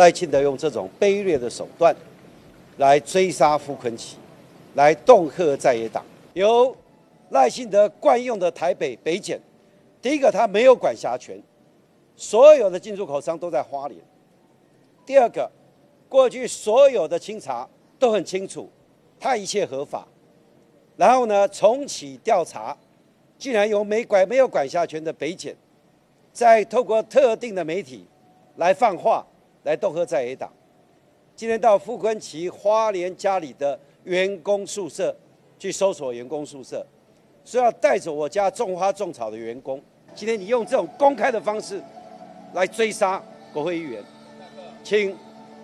赖清德用这种卑劣的手段来追杀傅昆萁，来恫吓在野党。由赖清德惯用的台北北检，第一个他没有管辖权，所有的进出口商都在花莲；第二个，过去所有的清查都很清楚，他一切合法。然后呢，重启调查，竟然由没有管辖权的北检，再透过特定的媒体来放话，来恫吓在野党。今天到傅昆萁花莲家里的员工宿舍去搜索员工宿舍，说要带走我家种花种草的员工。今天你用这种公开的方式来追杀国会议员，请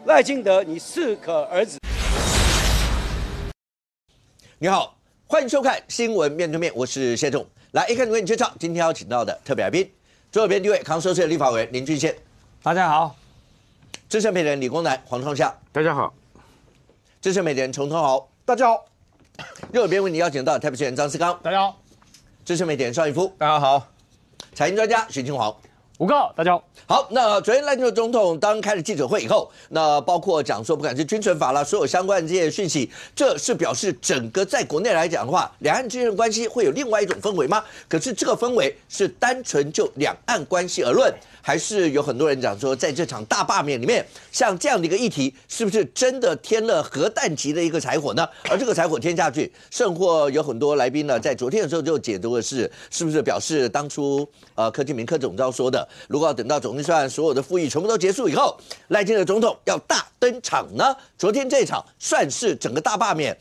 赖清德你适可而止。你好，欢迎收看《新闻面对面》，我是谢仲。来，一看为你介绍今天邀请到的特别来宾，左手边第一位康收社的立法委员林俊宪，大家好；资深媒体人理工男黄创夏，大家好；资深媒体人陈通豪，大家好；右手边为你邀请到台北市议员张思刚，大家好；资深媒体人邵逸夫，大家好；财经专家许清煌。吴告，大家好。好，那昨天赖清德总统当开了记者会以后，那包括讲说，不管是军存法啦，所有相关的这些讯息，这是表示整个在国内来讲的话，两岸之间的关系会有另外一种氛围吗？可是这个氛围是单纯就两岸关系而论，还是有很多人讲说，在这场大罢免里面，像这样的一个议题，是不是真的添了核弹级的一个柴火呢？而这个柴火添下去，甚或有很多来宾呢，在昨天的时候就解读的是不是表示当初柯建铭柯总召说的，如果要等到总预算所有的复议全部都结束以后，赖清德总统要大登场呢？昨天这一场算是整个大罢免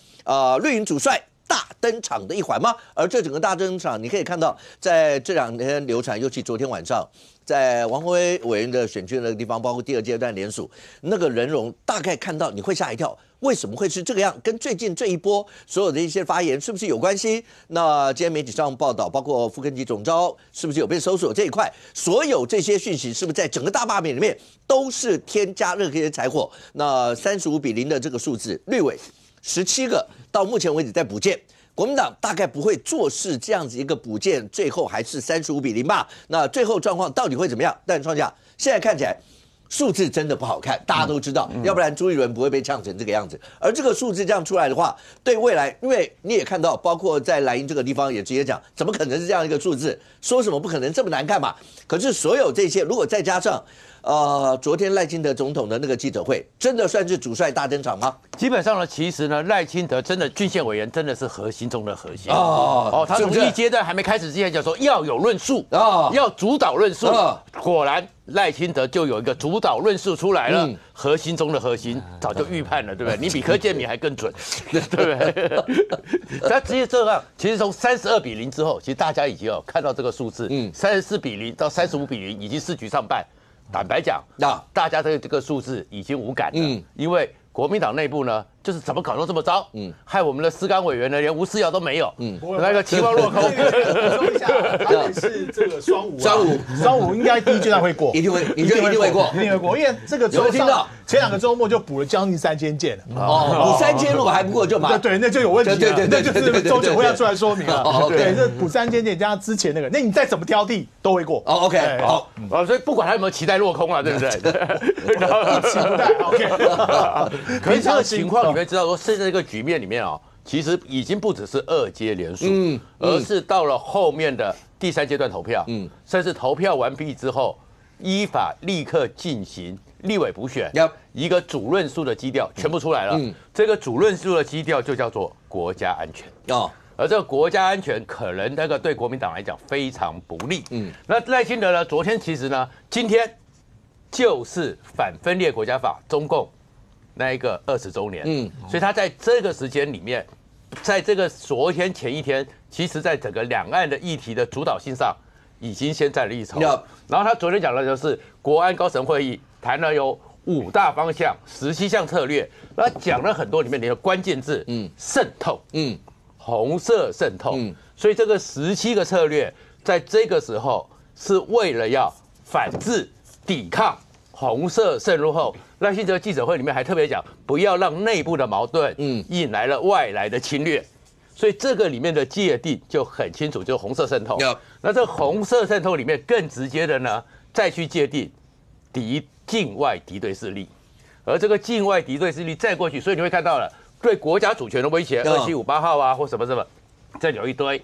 绿营主帅大登场的一环吗？而这整个大登场，你可以看到在这两天流传，尤其昨天晚上，在王宏威委员的选区的那个地方，包括第二阶段联署那个人容，大概看到你会吓一跳。为什么会是这个样？跟最近这一波所有的一些发言是不是有关系？那今天媒体上报道，包括傅昆萁总召是不是有被搜索这一块，所有这些讯息是不是在整个大罢免里面都是添加任何一些柴火？那35-0的这个数字，绿委17个，到目前为止在补件。国民党大概不会坐视这样子一个补件，最后还是35-0吧。那最后状况到底会怎么样？但创下现在看起来数字真的不好看，大家都知道，要不然朱立伦不会被呛成这个样子。而这个数字这样出来的话，对未来，因为你也看到，包括在莱茵这个地方也直接讲，怎么可能是这样一个数字？说什么不可能这么难看嘛？可是所有这些，如果再加上昨天赖清德总统的那个记者会，真的算是主帅大登场吗？基本上呢，其实呢，赖清德真的郡县委员真的是核心中的核心他从一阶段还没开始之前讲说要有论述要主导论述果然赖清德就有一个主导论述出来了，核心中的核心，早就预判了，对不对？你比柯建铭还更准，对不对？他直接这样，其实从32-0之后，其实大家已经有看到这个数字，34-0到35-0，已经4局上半。坦白讲，大家对这个数字已经无感了，因为国民党内部呢，就是怎么搞都这么糟，害我们的思刚委员呢，连吴思瑶都没有，那个期望落空。说一下，他也是这个双五应该第一阶段会过，一定会过，因为这个有听到前2个周末就补了将近3000件了，补3000如果还不过就麻，对，那就有问题了，对，那就是中选会要出来说明了，对，这补3000件加上之前那个，那你再怎么挑剔都会过。OK， 好，所以不管他有没有期待落空了，对不对？一起不带 OK。可是这个情况，你会知道说，现在这个局面里面其实已经不只是2阶联署，而是到了后面的第3阶段投票，甚至投票完毕之后，依法立刻进行立委补选，一个主论述的基调全部出来了。这个主论述的基调就叫做国家安全而这个国家安全可能那个对国民党来讲非常不利。那赖清德呢，昨天其实呢，今天就是反分裂国家法中共那一个20周年，所以他在这个时间里面，在这个昨天前一天，其实在整个两岸的议题的主导性上，已经先占了一筹。然后他昨天讲的就是国安高层会议谈了有5大方向、17项策略，然后讲了很多里面的关键字，渗透，红色渗透，所以这个17个策略，在这个时候是为了要反制、抵抗红色渗入后，赖清德记者会里面还特别讲，不要让内部的矛盾引来了外来的侵略，所以这个里面的界定就很清楚，就是红色渗透。那这红色渗透里面更直接的呢，再去界定境外敌对势力。而这个境外敌对势力再过去，所以你会看到了对国家主权的威胁，2758号啊，或什么什么，这有一堆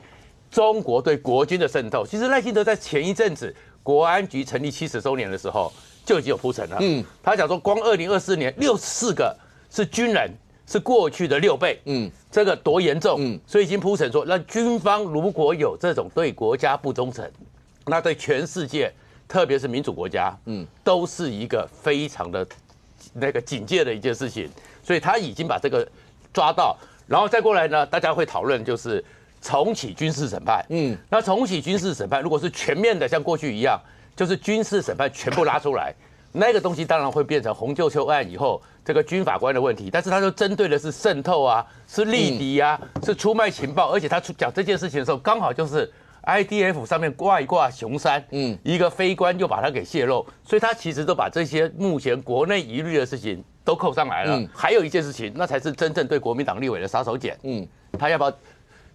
中国对国军的渗透。其实赖清德在前一阵子国安局成立70周年的时候就已经有铺陈了。他讲说，光2024年64个是军人，是过去的6倍。这个多严重？所以已经铺陈说，那军方如果有这种对国家不忠诚，那对全世界，特别是民主国家，都是一个非常的那个警戒的一件事情。所以他已经把这个抓到，然后再过来呢，大家会讨论就是重启军事审判。那重启军事审判，如果是全面的，像过去一样，就是军事审判全部拉出来，那个东西当然会变成洪秀秋案以后这个军法官的问题，但是他就针对的是渗透啊，是力敌啊，是出卖情报，而且他讲这件事情的时候，刚好就是 IDF 上面挂一挂熊山，一个飞官又把它给泄露，所以他其实都把这些目前国内疑虑的事情都扣上来了。还有一件事情，那才是真正对国民党立委的杀手锏。他要不要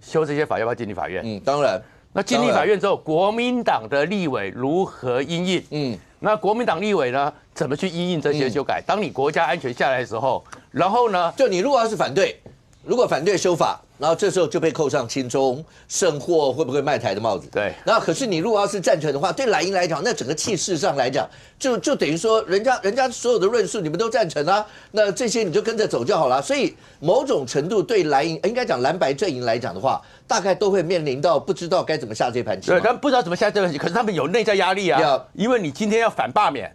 修这些法，要不要进立法院？当然。那进立法院之后，国民党的立委如何因应？那国民党立委呢，怎么去因应这些修改？当你国家安全下来的时候，然后呢，就你如果要是反对，如果反对修法，然后这时候就被扣上亲中、甚或会不会卖台的帽子。对。然后可是你如果要是赞成的话，对蓝营来讲，那整个气势上来讲，就等于说人家所有的论述你们都赞成啊，那这些你就跟着走就好了。所以某种程度对蓝营，应该讲蓝白阵营来讲的话，大概都会面临到不知道该怎么下这盘棋。对，他们不知道怎么下这盘棋，可是他们有内在压力啊，因为你今天要反罢免，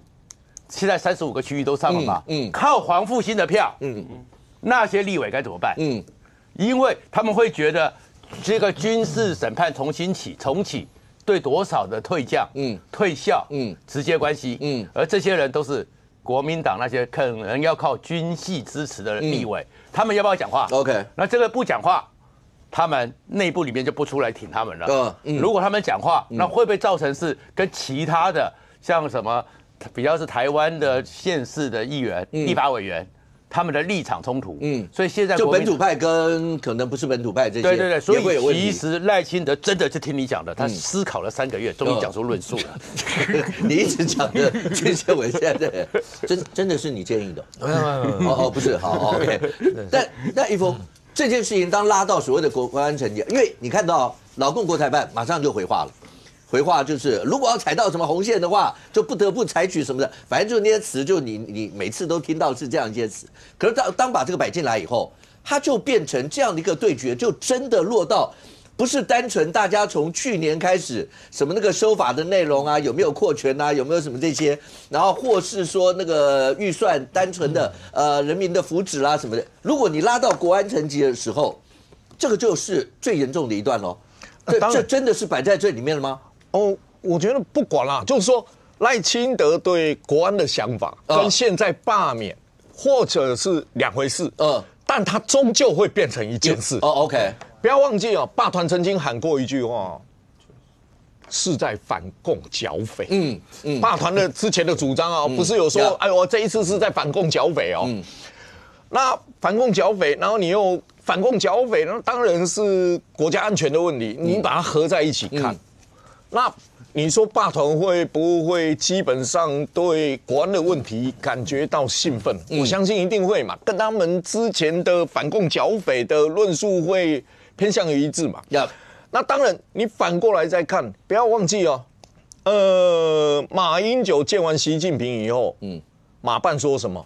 现在35个区域都上了嘛，靠黄复兴的票，那些立委该怎么办？因为他们会觉得这个军事审判重启对多少的退将、退校、直接关系，而这些人都是国民党那些可能要靠军系支持的立委，他们要不要讲话 ？OK， 那这个不讲话，他们内部里面就不出来挺他们了。如果他们讲话，那会不会造成是跟其他的像什么比较是台湾的县市的议员、立法委员？他们的立场冲突，所以现在就本土派跟可能不是本土派这些，对，所以其实赖清德真的是听你讲的，他思考了3个月，终于讲出论述了。你一直讲的这些，我现在真的是你建议的？不是，好 ，OK。但一峰这件事情当拉到所谓的国安层级，因为你看到老共国台办马上就回话了。回话就是，如果要踩到什么红线的话，就不得不采取什么的，反正就那些词，就你每次都听到是这样一些词。可是当把这个摆进来以后，它就变成这样的一个对决，就真的落到不是单纯大家从去年开始什么那个修法的内容啊，有没有扩权啊，有没有什么这些，然后或是说那个预算单纯的人民的福祉啦什么的，如果你拉到国安层级的时候，这个就是最严重的一段喽。这真的是摆在这里面了吗？我觉得不管啦，就是说赖清德对国安的想法跟现在罢免或者是2回事，但他终究会变成一件事。OK， 不要忘记罢团曾经喊过一句话，是在反共剿匪。罢团的之前的主张不是有说，我这一次是在反共剿匪那反共剿匪，然后你又反共剿匪，那当然是国家安全的问题，你把它合在一起看。那你说罢团会不会基本上对国安的问题感觉到兴奋？我相信一定会嘛，跟他们之前的反共剿匪的论述会偏向于一致嘛。那当然，你反过来再看，不要忘记马英九见完习近平以后，马办说什么？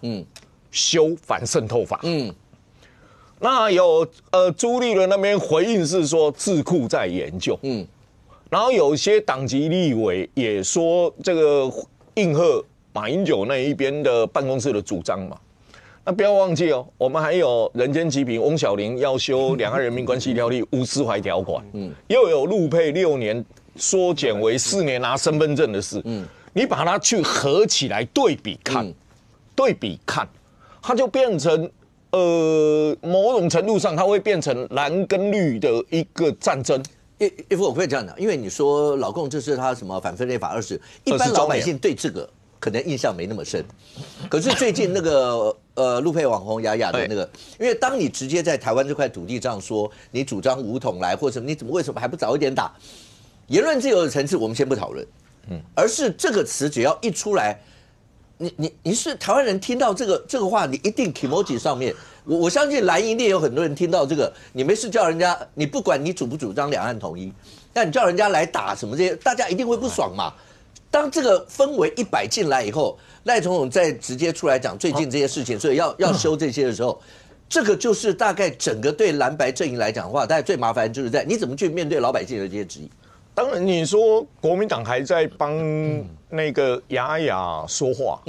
修反渗透法。那有朱立伦那边回应是说智库在研究。然后有些党籍立委也说这个应和马英九那一边的办公室的主张嘛。那不要忘记我们还有人间极品翁小玲要修《两岸人民关系条例》无私怀条款，又有陆配6年缩减为4年拿身份证的事，你把它去合起来对比看，它就变成某种程度上它会变成蓝跟绿的一个战争。一夫我会这样讲，因为你说老共这是他什么反分裂法20，一般老百姓对这个可能印象没那么深。可是最近那个陆配网红雅雅的那个，因为当你直接在台湾这块土地上说你主张武统来或什么，你为什么还不早一点打？言论自由的层次我们先不讨论，而是这个词只要一出来，你是台湾人，听到这个话，你一定 emoji 上面，我相信蓝营也有很多人听到这个，你没事叫人家，你不管你主不主张两岸统一，但你叫人家来打什么这些，大家一定会不爽嘛。当这个氛围一摆进来以后，赖总统再直接出来讲最近这些事情，所以要修这些的时候，这个就是大概整个对蓝白阵营来讲的话，大概最麻烦就是在你怎么去面对老百姓的这些质疑。当然，你说国民党还在帮那个雅雅说话，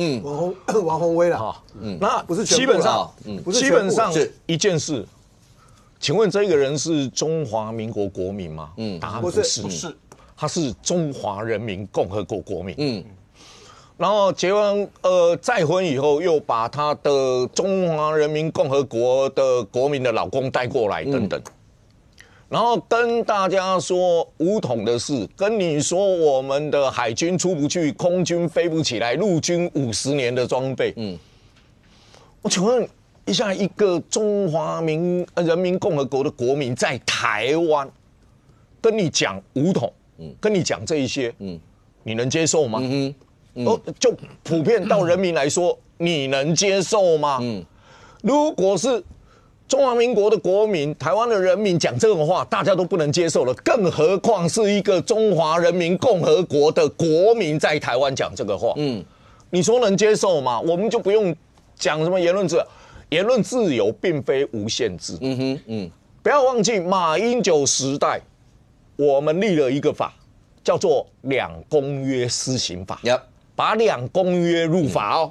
王宏威啦，那不是基本上，基本上一件事，请问这个人是中华民国国民吗？答案不是，他是中华人民共和国国民。然后结完再婚以后，又把他的中华人民共和国的国民的老公带过来，等等。然后跟大家说武统的事，跟你说我们的海军出不去，空军飞不起来，陆军50年的装备。我请问一下，一个中华人民共和国的国民在台湾跟你讲武统，跟你讲这一些，你能接受吗？就普遍到人民来说，你能接受吗？如果是中华民国的国民，台湾的人民讲这种话，大家都不能接受了，更何况是一个中华人民共和国的国民在台湾讲这个话，你说能接受吗？我们就不用讲什么言论自由，言论自由并非无限制。不要忘记马英九时代，我们立了一个法，叫做《两公约施行法》，把两公约入法哦。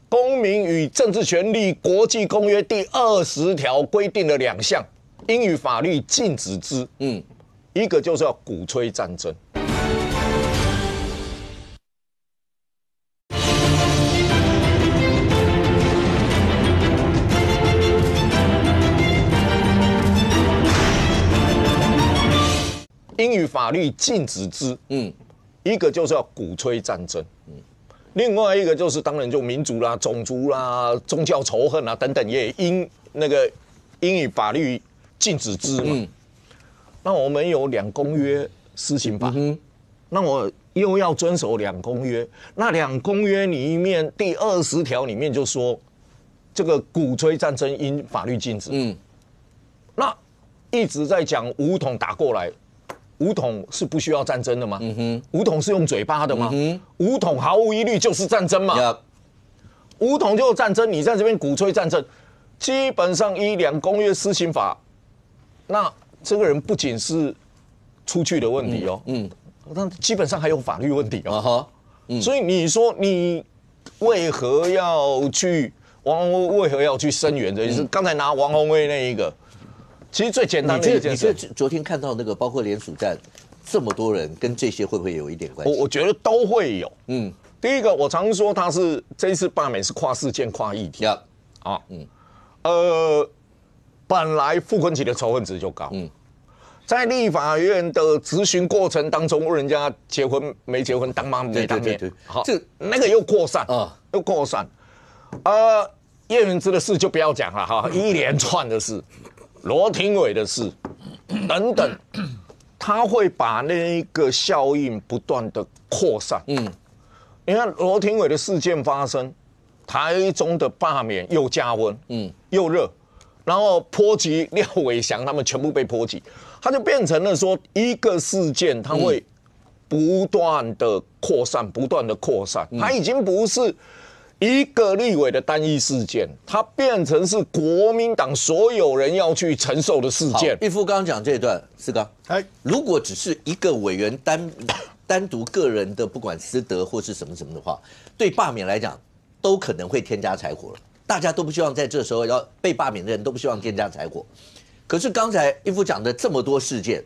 公民与政治权利国际公约第20条规定了2项，应予法律禁止之。一个就是要鼓吹战争。应予法律禁止之。一个就是要鼓吹战争。另外一个就是当然就民族啦、种族啦、宗教仇恨啦等等，也应予法律禁止之嘛。那我们有两公约施行法，那我又要遵守两公约。那两公约里面第20条里面就说，这个鼓吹战争应法律禁止。那一直在讲武统打过来。武统是不需要战争的吗？武统是用嘴巴的吗？武统毫无疑虑就是战争嘛。武统就是战争，你在这边鼓吹战争，基本上依两公约施行法，那这个人不仅是出去的问题哦，那基本上还有法律问题哦。所以你说你为何要去王宏威为何要去声援这件事？刚才拿王宏威那一个。其实最简单的一件事，你觉得昨天看到那个包括联署站这么多人，跟这些会不会有一点关系？我觉得都会有。第一个我常说他是这一次罢免是跨事件、跨议题。本来傅昆萁的仇恨值就高。在立法院的质询过程当中，问人家结婚没结婚，当妈没当面，好，那个又扩散又扩散。叶元之的事就不要讲了哈，一连串的事。罗廷伟的事等等，他会把那个效应不断的扩散。你看罗廷伟的事件发生，台中的罢免又加温，又热，然后波及廖伟翔他们全部被波及，他就变成了说一个事件，它会不断的扩散，不断的扩散，它已经不是一个立委的单一事件，它变成是国民党所有人要去承受的事件。一夫刚刚讲这一段，思刚，如果只是一个委员单独个人的不管私德或是什么什么的话，对罢免来讲都可能会添加柴火了。大家都不希望在这时候要被罢免的人都不希望添加柴火。可是刚才一夫讲的这么多事件，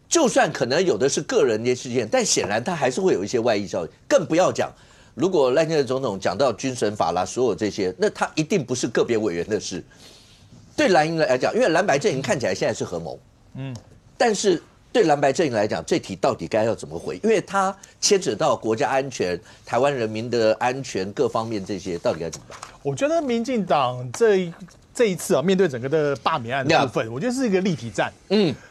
就算可能有的是个人的事件，但显然它还是会有一些外溢效应，更不要讲。如果赖清德总统讲到军审法啦，所有这些，那他一定不是个别委员的事。对蓝营来讲，因为蓝白阵营看起来现在是合谋，但是对蓝白阵营来讲，这题到底该要怎么回？因为它牵扯到国家安全、台湾人民的安全各方面，这些到底该怎么办？我觉得民进党这一次啊，面对整个的罢免案的部分，我觉得是一个立体战。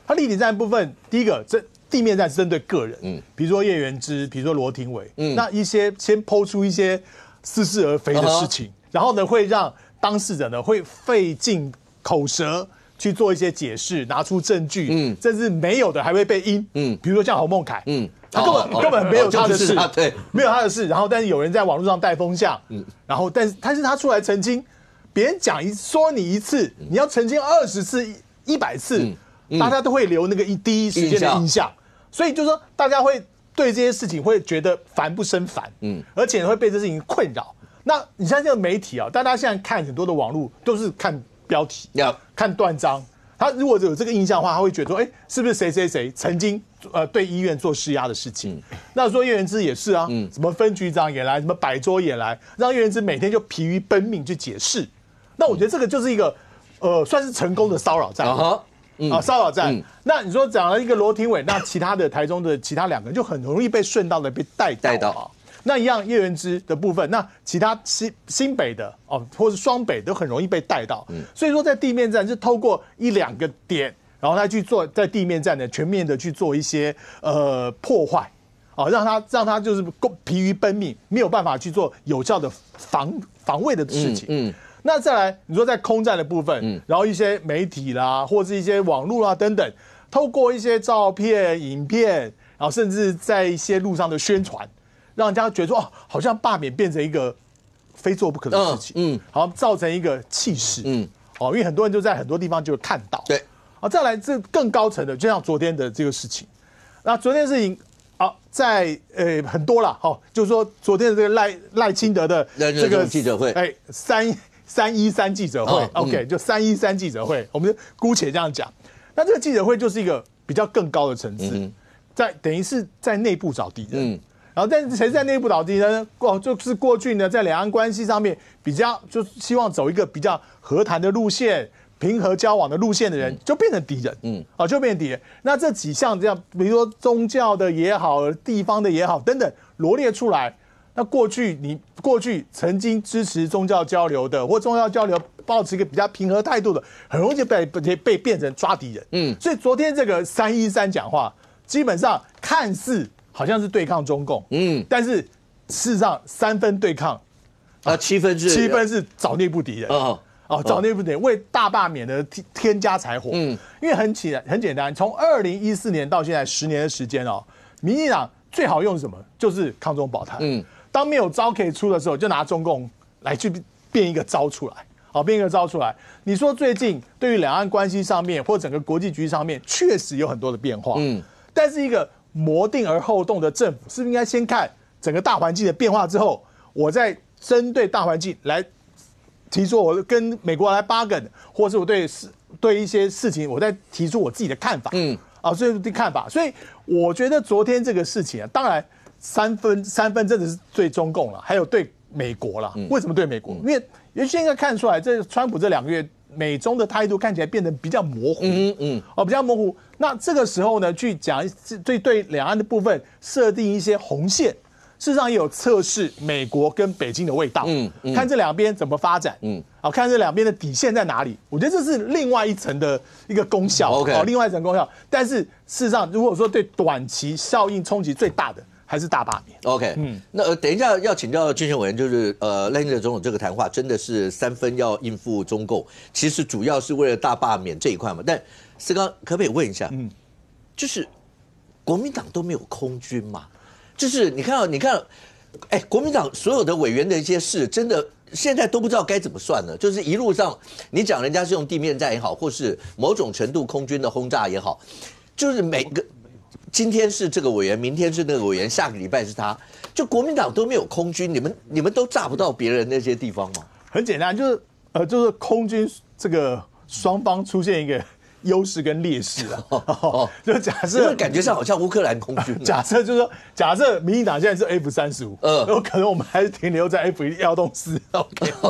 它立体战的部分，第一个地面战是针对个人，比如说叶元之，比如说罗廷伟，那一些先抛出一些似是而非的事情，然后呢，会让当事者呢会费尽口舌去做一些解释，拿出证据，甚至没有的还会被阴，比如说像侯孟凯，他根本没有他的事，对，没有他的事，然后但是有人在网络上带风向，然后但是他出来澄清，别人说你一次，你要澄清20次、100次，大家都会留那个第一时间的印象，所以就是说大家会对这些事情会觉得烦不胜烦，而且会被这事情困扰。那你像这个媒体啊，大家现在看很多的网络都是看标题，看断章。他如果有这个印象的话，他会觉得说，是不是谁谁谁曾经对医院做施压的事情？那说叶元之也是啊，什么分局长也来，什么摆桌也来，让叶元之每天就疲于奔命去解释。那我觉得这个就是一个算是成功的骚扰战骚扰战。那你说讲了一个罗廷伟，那其他的台中的其他2个人就很容易被顺道的被带到。那一样叶元之的部分，那其他新北的或是双北都很容易被带到。所以说在地面战是透过1-2个点，然后他去做在地面战的全面的去做一些破坏，让他就是疲于奔命，没有办法去做有效的防卫的事情。那再来你说在空战的部分，然后一些媒体啦，或是一些网络啦等等，透过一些照片、影片，然后甚至在一些路上的宣传。让人家觉得说好像罢免变成一个非做不可的事情，好造成一个气势，因为很多人就在很多地方就看到，对，再来这更高层的，就像昨天的这个事情，那昨天的事情在很多啦，就是说昨天的这个赖清德的这个记者会，313记者会，OK， 就313记者会，我们就姑且这样讲，那这个记者会就是一个比较更高的层次，等于是在内部找敌人。然后，但是谁在内部找敌人呢？就是过去呢，在两岸关系上面比较，就希望走一个比较和谈的路线、平和交往的路线的人，就变成敌人。就变成敌人。那这几项这样，比如说宗教的也好，地方的也好，等等罗列出来。那过去曾经支持宗教交流的，或宗教交流抱持一个比较平和态度的，很容易就被变成抓敌人。所以昨天这个313讲话，基本上看似好像是对抗中共，但是事实上3分对抗， 7分是找内部敌人，找内部敌人为大罢免的添加柴火，因为很简单，从2014年到现在10年的时间民进党最好用什么？就是抗中保台，当没有招可以出的时候，就拿中共来去变一个招出来，变一个招出来。你说最近对于两岸关系上面或整个国际局势上面，确实有很多的变化，但是一个谋定而后动的政府，是不是应该先看整个大环境的变化之后，我再针对大环境来提出我跟美国来 bargain， 或是我对一些事情我再提出我自己的看法，所以的看法。所以我觉得昨天这个事情当然三分真的是对中共了，还有对美国了。为什么对美国？因为也现在看出来，这川普这2个月美中的态度看起来变得比较模糊，比较模糊。那这个时候呢，去讲对两岸的部分设定一些红线，事实上也有测试美国跟北京的味道，看这两边怎么发展，看这两边的底线在哪里。我觉得这是另外一层的一个功效，另外一层功效。但是事实上，如果说对短期效应冲击最大的，还是大罢免。OK，那等一下要请教军选委员，就是赖清德总统这个谈话真的是3分要应付中共，其实主要是为了大罢免这一块嘛。但思刚可不可以问一下，就是国民党都没有空军嘛？就是你看，国民党所有的委员的一些事，真的现在都不知道该怎么算了。就是一路上你讲人家是用地面战也好，或是某种程度空军的轰炸也好，就是每个。今天是这个委员，明天是那个委员，下个礼拜是他。就国民党都没有空军，你们都炸不到别人那些地方吗？很简单，就是空军这个双方出现一个优势跟劣势就假设感觉上好像乌克兰空军。假设就是说，假设民进党现在是 F-35，有可能我们还是停留在 F-114。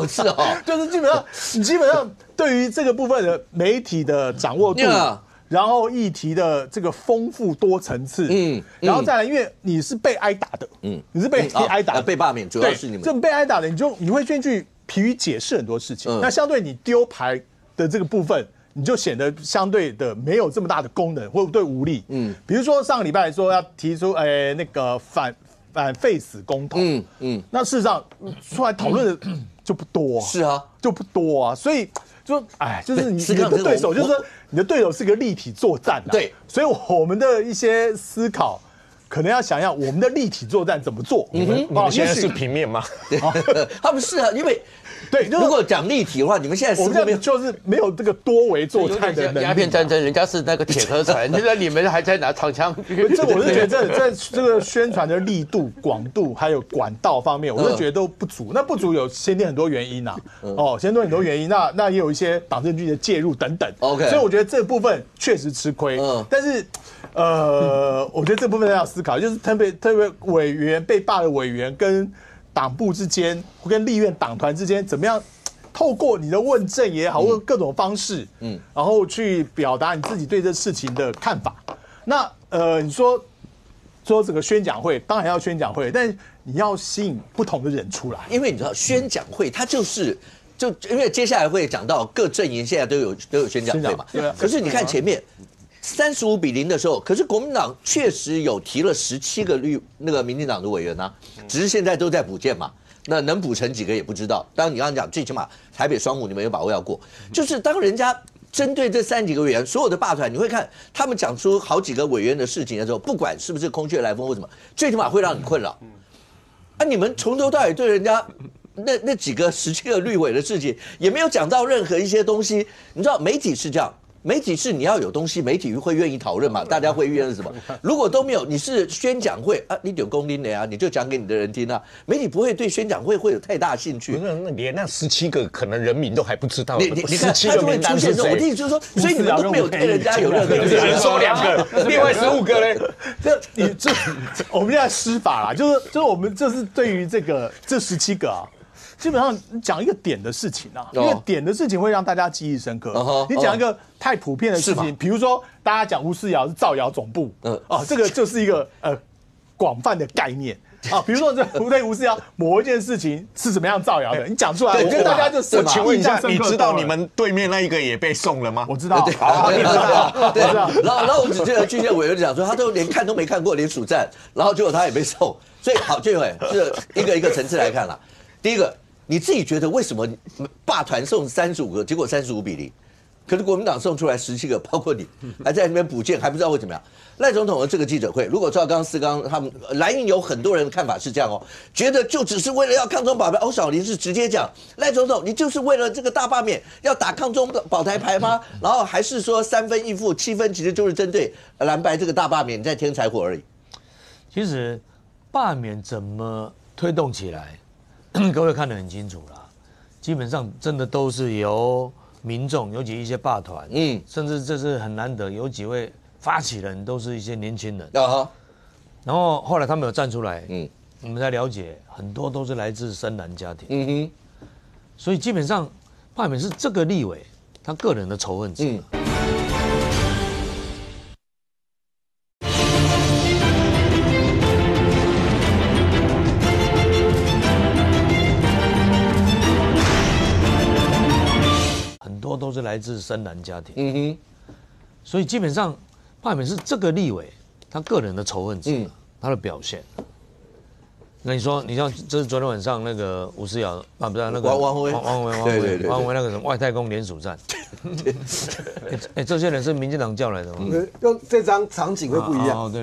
是就是基本上对于这个部分的媒体的掌握度。然后议题的这个丰富多层次，然后再来，因为你是被挨打的，你是被挨打的，被罢免，主要是你们这被挨打的，你会先去疲于解释很多事情，那相对你丢牌的这个部分，你就显得相对的没有这么大的功能或对无力，比如说上个礼拜说要提出那个反废死公投，那事实上出来讨论的就不多，是啊，就不多啊，所以就就是你的对手，就是说你的对手是个立体作战，对，所以我们的一些思考。可能要想想我们的立体作战怎么做。你们现在是平面吗？他们是啊，因为对，如果讲立体的话，你们现在我们就是没有这个多维作战的能力。鸦片战争，人家是那个铁壳船，现在你们还在拿长枪。这我是觉得在这个宣传的力度、广度还有管道方面，我是觉得都不足。那不足有先天很多原因呐，先天很多原因。那也有一些党政军的介入等等。OK， 所以我觉得这部分确实吃亏。但是我觉得这部分要思考，就是特别委员被罢的委员跟党部之间，跟立院党团之间，怎么样透过你的问政也好，或各种方式，然后去表达你自己对这事情的看法。那你说这个宣讲会，当然要宣讲会，但是你要吸引不同的人出来，因为你知道宣讲会它就因为接下来会讲到各阵营现在都有宣讲会嘛，对啊。可是你看前面35-0的时候，可是国民党确实有提了17个那个民进党的委员啊，只是现在都在补件嘛，那能补成几个也不知道。当然你刚刚讲，最起码台北双武你们有把握要过，就是当人家针对这30几个委员，所有的罢团，你会看他们讲出好几个委员的事情的时候，不管是不是空穴来风或什么，最起码会让你困扰。你们从头到尾对人家那几个17个绿委的事情，也没有讲到任何一些东西。你知道媒体是这样。媒体是你要有东西，媒体会愿意讨论嘛？大家会愿意什么？如果都没有，你是宣讲会啊，你有公听的呀，你就讲给你的人听啊。媒体不会对宣讲会有太大兴趣。那连那17个可能人民都还不知道。你看，他就会出现。我的意思就是说，所以你们都没有对人家有任何。只能说2个，另外15个嘞。我们现在施法啦，就是我们这是对于这17个啊。基本上讲一个点的事情啊，因为点的事情会让大家记忆深刻。你讲一个太普遍的事情，比如说大家讲吴思瑶是造谣总部，这个就是一个广泛的概念啊。比如说对吴思瑶某一件事情是怎么样造谣的，你讲出来，我觉得大家就我请问一下，你知道你们对面那一个也被送了吗？我知道，好，你知道，对。然后我只记得军宪委员讲说，他都连看都没看过，连署战，然后结果他也被送。所以好，俊伟，这一个一个层次来看啦。第一个。你自己觉得为什么罢团送35个，结果35-0，可是国民党送出来17个，包括你还在那边补件，还不知道会怎么样。赖总统的这个记者会，如果照刚思刚他们蓝营有很多人的看法是这样哦，觉得就只是为了要抗中保台。欧小林是直接讲，赖总统你就是为了这个大罢免要打抗中保台牌吗？然后还是说3分1负7分其实就是针对蓝白这个大罢免在添柴火而已。其实罢免怎么推动起来？各位看得很清楚啦，基本上真的都是由民众，尤其一些罢团，甚至这是很难得，有几位发起人都是一些年轻人，然后后来他们有站出来，我们才了解很多都是来自深蓝家庭，所以基本上罢免是这个立委他个人的仇恨值。都是来自深蓝家庭，所以基本上罢免是这个立委他个人的仇恨值，他的表现。那你说，你像这是昨天晚上那个吴思瑶不是那个王宏威那个什么外太空联署战，这些人是民进党叫来的吗？用这张场景会不一样。对，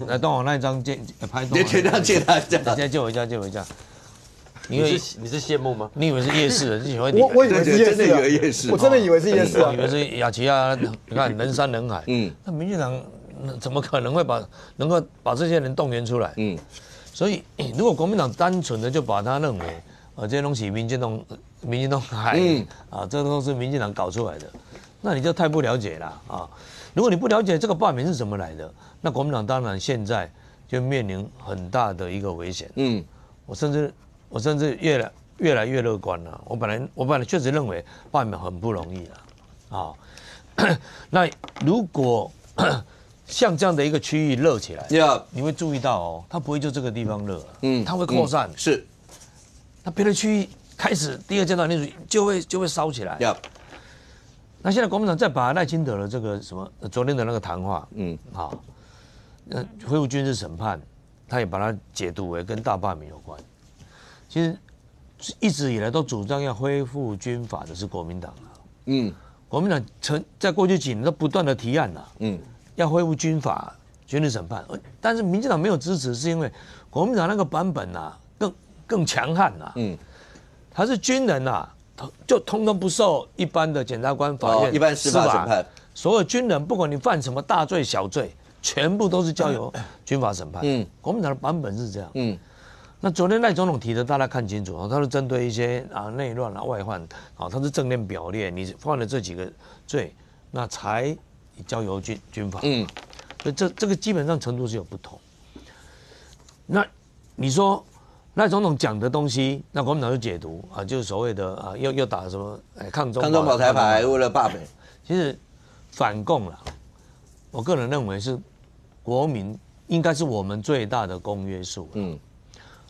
来等我那一张拍动，借他，借我一下。你是羡慕吗？你以为是夜市的？你喜欢我以为是夜市，我真的以为是夜市啊！以为是雅琪啊！你看人山人海，那民进党怎么可能会能够把这些人动员出来？所以如果国民党单纯的就把他认为这些东西民进党海这都是民进党搞出来的，那你就太不了解了啊！如果你不了解这个罢免是怎么来的，那国民党当然现在就面临很大的一个危险。我甚至越来越乐观了。我本来确实认为罢免很不容易了，那如果像这样的一个区域热起来，你会注意到它不会就这个地方热，它会扩散，是。那别的区域开始第2阶段就会烧起来，那现在国民党再把赖清德的这个什么昨天的那个谈话，恢复军事审判，他也把它解读为跟大罢免有关。其实一直以来都主张要恢复军法的是国民党啊。国民党在过去几年都不断的提案啊，要恢复军法、军事审判，但是民进党没有支持，是因为国民党那个版本啊更强悍啊。他是军人啊，就通通不受一般的检察官、法院、一般司法审判。所有军人，不管你犯什么大罪小罪，全部都是交由军法审判。国民党的版本是这样。那昨天赖总统提的，大家看清楚，他是针对一些内乱外患，他是正面表列，你犯了这几个罪，那才交由军法。所以这个基本上程度是有不同。那你说赖总统讲的东西，那国民党就解读就是所谓的又打什么抗中保台牌，为了罢免。其实反共啦，我个人认为是国民应该是我们最大的公约数。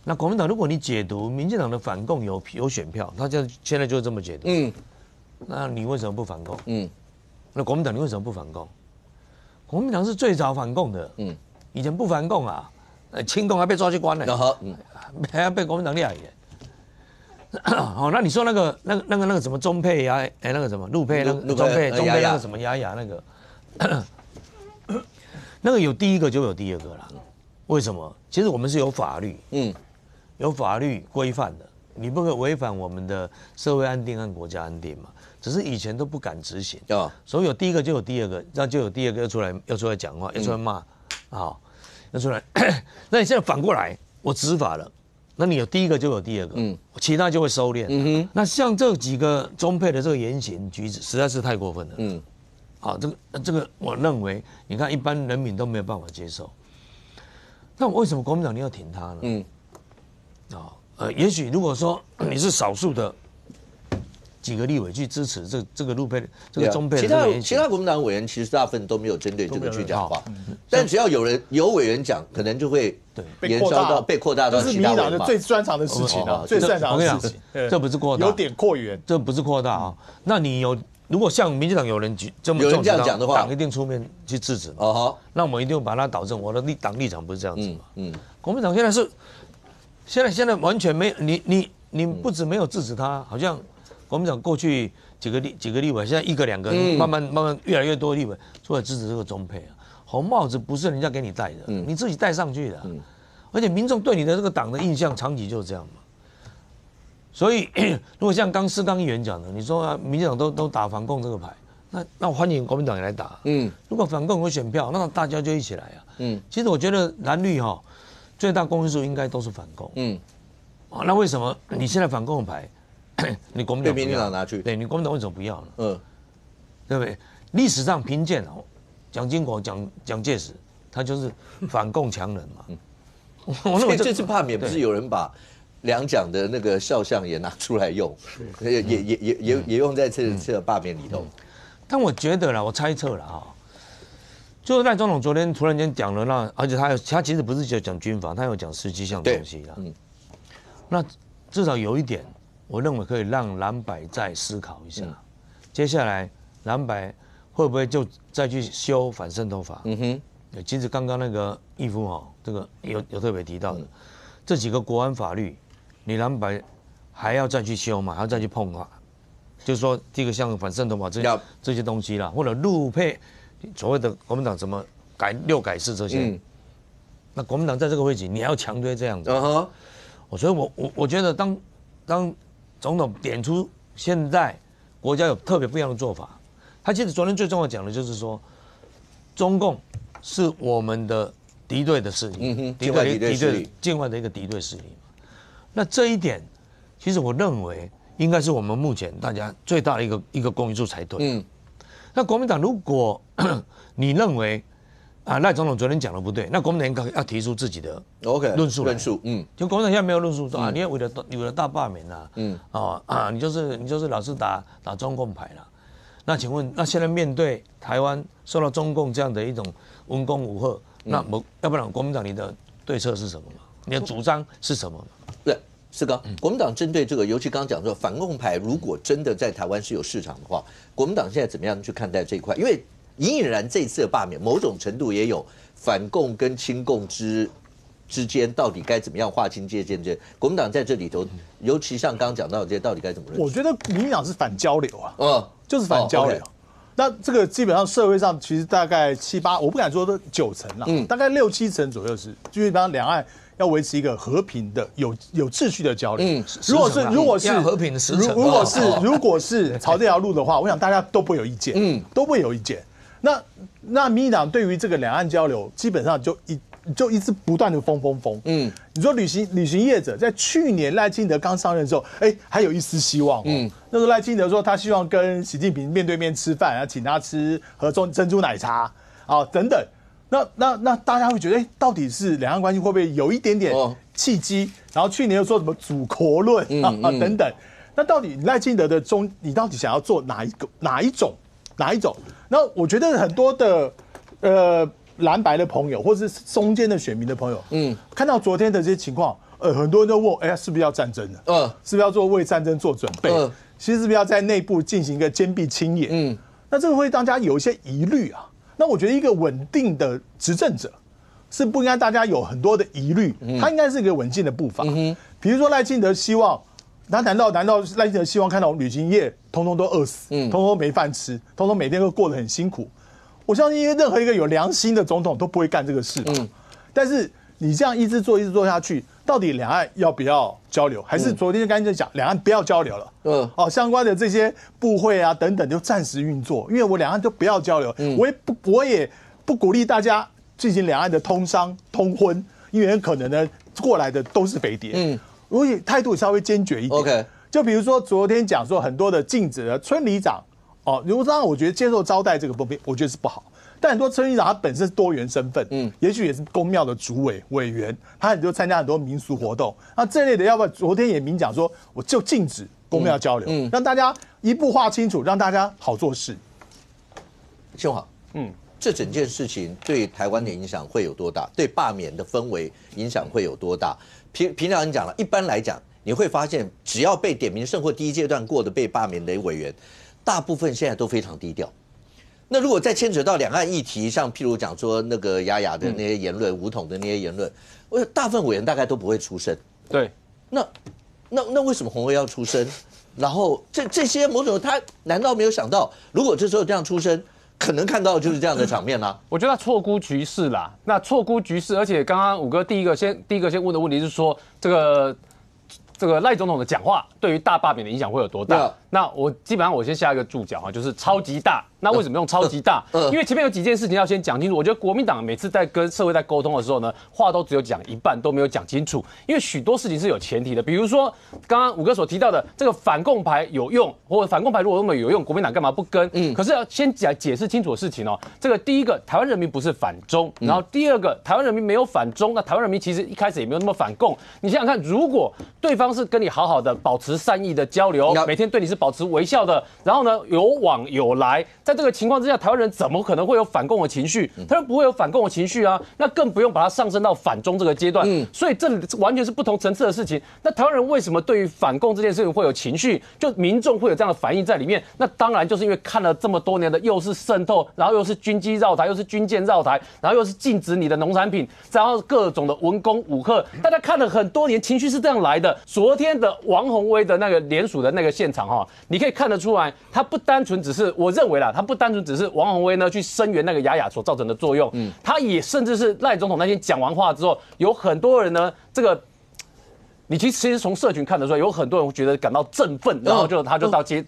那国民党，如果你解读民进党的反共有选票，他现在就这么解读。那你为什么不反共？那国民党你为什么不反共？国民党是最早反共的。以前不反共啊，亲共还被抓去关了，还要被国民党抓的。好，那你说那个什么中配呀，那个什么陆配，那个中配那个什么雅那个，那个有第一个就有第二个啦。为什么？其实我们是有法律，有法律规范的，你不可以违反我们的社会安定和国家安定嘛。只是以前都不敢执行，所以有第一个就有第二个，那就有第二个要出来讲话，要出来骂，要出来。那你现在反过来，我执法了，那你有第一个就有第二个，其他就会收敛。那像这几个中配的这个言行举止，实在是太过分了。这个我认为，你看一般人民都没有办法接受。那为什么国民党你要挺他呢？也许如果说你是少数的几个立委去支持这个陆配这个中配的这个言行，其他国民党委员其实大部分都没有针对这个去讲话，但只要有委员讲，可能就会延烧到被扩大到其他委员。这是民党的最专长的事情最擅长的事情。这不是扩大，有点扩员，这不是扩大啊。那你如果像民进党有人这么这样讲的话，党一定出面去制止。那我们一定把它导正。我的党立场不是这样子嘛。国民党现在是现在完全没你不止没有制止他，好像国民党过去几个立委，现在一个两个，慢慢越来越多立委出来支持这个中配啊。红帽子不是人家给你戴的，你自己戴上去的。而且民众对你的这个党的印象长期就是这样嘛。所以如果像施刚议员讲的，你说民进党都打反共这个牌，那我欢迎国民党也来打。如果反共有选票，那大家就一起来啊。其实我觉得蓝绿最大公约数应该都是反共。那为什么你现在反共的牌，你国民党被民进党拿去？对，你国民党为什么不要呢？对不对？历史上评鉴蒋经国、蒋介石，他就是反共强人嘛。我认为这次罢免不是有人把两蒋的那个肖像也拿出来用，也用在这次的罢免里头。但我觉得啦，我猜测了就是赖总统昨天突然间讲了而且他其实不是只有讲军法，他有讲17项东西啦。那至少有一点，我认为可以让蓝白再思考一下，接下来蓝白会不会就再去修反渗透法？其实刚刚那个义夫这个有特别提到的，这几个国安法律，你蓝白还要再去修嘛，还要再去碰嘛？就是说，第一个像反渗透法这些东西啦，或者陆配所谓的国民党怎么6改4这些，那国民党在这个位置，你还要强推这样子。所以我觉得当总统点出现在国家有特别不一样的做法，他其实昨天最重要讲的就是说，中共是我们的敌对的势力，境外的一个敌对势力嘛。那这一点，其实我认为应该是我们目前大家最大的一个公约数才对。那国民党如果你认为赖总统昨天讲的不对，那国民党应该要提出自己的论述。就国民党现在没有论述说你要为了大罢免你就是老是打中共牌啦。那请问，那现在面对台湾受到中共这样的一种文攻武吓，那要不然国民党你的对策是什么嘛？你的主张是什么？对，世刚，国民党针对这个，尤其刚刚讲说反共牌，如果真的在台湾是有市场的话，国民党现在怎么样去看待这一块？因为隐隐然这一次的罢免，某种程度也有反共跟亲共之之间到底该怎么样划清界限？国民党在这里头，尤其像刚刚讲到的这些，到底该怎么认识？我觉得民进党是反交流啊，就是反交流。 OK 那这个基本上社会上其实大概7、8，我不敢说都9成啦，大概6、7成左右是，基本上两岸要维持一个和平的、有秩序的交流。如果是和平的10成，如果是朝这条路的话，我想大家都不会有意见，都不会有意见。那民进党对于这个两岸交流，基本上就一直不断的封。你说旅行业者在去年赖清德刚上任的时候，还有一丝希望那时候赖清德说他希望跟习近平面对面吃饭，然后请他吃和珍珠奶茶啊等等。那大家会觉得，到底是两岸关系会不会有一点点契机？然后去年又说什么祖国论等等。那到底赖清德的你到底想要做哪一种？那我觉得很多的蓝白的朋友，或者是中间的选民的朋友，看到昨天的这些情况，很多人都问，是不是要战争了？是不是要为战争做准备？其实是不是要在内部进行一个坚壁清野？那这个会让大家有一些疑虑啊。那我觉得一个稳定的执政者是不应该大家有很多的疑虑，他应该是一个稳健的步伐。比如说赖清德希望，他难道赖清德希望看到旅行业通通都饿死，通通没饭吃，通通每天都过得很辛苦？我相信，因为任何一个有良心的总统都不会干这个事。但是你这样一直做下去，到底两岸要不要交流？还是昨天就刚才讲，两岸不要交流了？相关的这些部会啊等等就暂时运作，因为我两岸都不要交流，我也不鼓励大家进行两岸的通商通婚，因为很可能呢过来的都是匪谍。我也态度稍微坚决一点。就比如说昨天讲说很多的禁止的村里长。如果当然，我觉得接受招待这个部分，我觉得是不好。但很多村里长他本身是多元身份，也许也是公庙的主委员，他很多参加很多民俗活动。那这类的，要不然昨天也明讲说，我就禁止公庙交流，让大家一步划清楚，让大家好做事。兄好，这整件事情对台湾的影响会有多大？对罢免的氛围影响会有多大？平常你讲了，一般来讲，你会发现，只要被点名胜或第一阶段过的被罢免的委员。大部分现在都非常低调。那如果再牵扯到两岸议题，像譬如讲说那个雅雅的那些言论、武统的那些言论，大部分委员大概都不会出声。对，那为什么洪为要出声？然后这些某种他难道没有想到，如果这时候这样出声，可能看到的就是这样的场面啦？我觉得他错估局势啦。那错估局势，而且刚刚武哥第一个先问的问题是说这个赖总统的讲话对于大罢免的影响会有多大？那我基本上我先下一个注脚就是超级大。那为什么用超级大？因为前面有几件事情要先讲清楚。我觉得国民党每次在跟社会在沟通的时候呢，话都只有讲一半，都没有讲清楚。因为许多事情是有前提的，比如说刚刚武哥所提到的这个反共牌有用，或者反共牌如果那么有用，国民党干嘛不跟？可是要先解释清楚的事情哦。这个第一个，台湾人民不是反中，然后第二个，台湾人民没有反中，那台湾人民其实一开始也没有那么反共。你想想看，如果对方是跟你好好的保持善意的交流，每天对你是保持微笑的，然后呢有往有来，在这个情况之下，台湾人怎么可能会有反共的情绪？他不会有反共的情绪啊，那更不用把它上升到反中这个阶段。所以这完全是不同层次的事情。那台湾人为什么对于反共这件事情会有情绪？就民众会有这样的反应在里面？那当然就是因为看了这么多年的，又是渗透，然后又是军机绕台，又是军舰绕台，然后又是禁止你的农产品，然后各种的文攻武吓，大家看了很多年，情绪是这样来的。昨天的王宏威的那个联署的那个现场哈，你可以看得出来，他不单纯只是我认为啦，他不单纯只是王宏威呢去声援那个雅雅所造成的作用，他也甚至是赖总统那天讲完话之后，有很多人呢，这个你其实从社群看得出来，有很多人觉得感到振奋，然后他就到街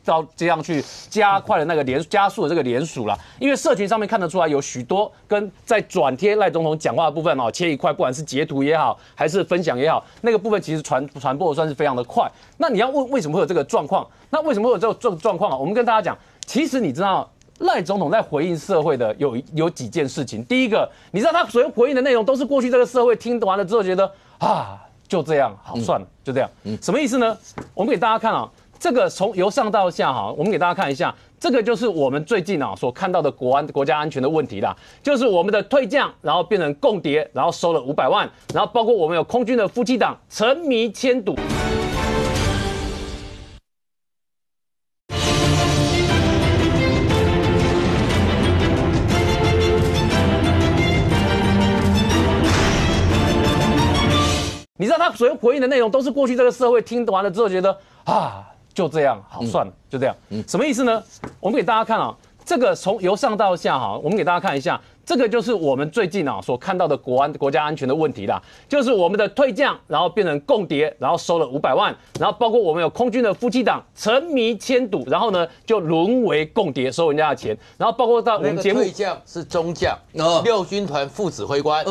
上去加快了那个加速的这个联署啦。因为社群上面看得出来，有许多跟在转贴赖总统讲话的部分哦，切一块，不管是截图也好，还是分享也好，那个部分其实传播的算是非常的快。那你要问为什么会有这个状况？那为什么会有这个状况啊？我们跟大家讲，其实你知道赖总统在回应社会的有几件事情。第一个，你知道他所有回应的内容都是过去这个社会听完了之后觉得啊。就这样，好，算了，就这样。什么意思呢？我们给大家看啊，这个由上到下哈，我们给大家看一下，这个就是我们最近啊所看到的国家安全的问题啦，就是我们的退将，然后变成共谍，然后收了500万，然后包括我们有空军的夫妻档沉迷迁赌。你知道他所有回应的内容都是过去这个社会听完了之后觉得啊，就这样，好算了，就这样。什么意思呢？我们给大家看啊，这个从由上到下哈，我们给大家看一下，这个就是我们最近啊所看到的国家安全的问题啦，就是我们的退将，然后变成共谍，然后收了500万，然后包括我们有空军的夫妻档沉迷签赌，然后呢就沦为共谍，收人家的钱，然后包括到我们节目退将是中将，6军团副指挥官，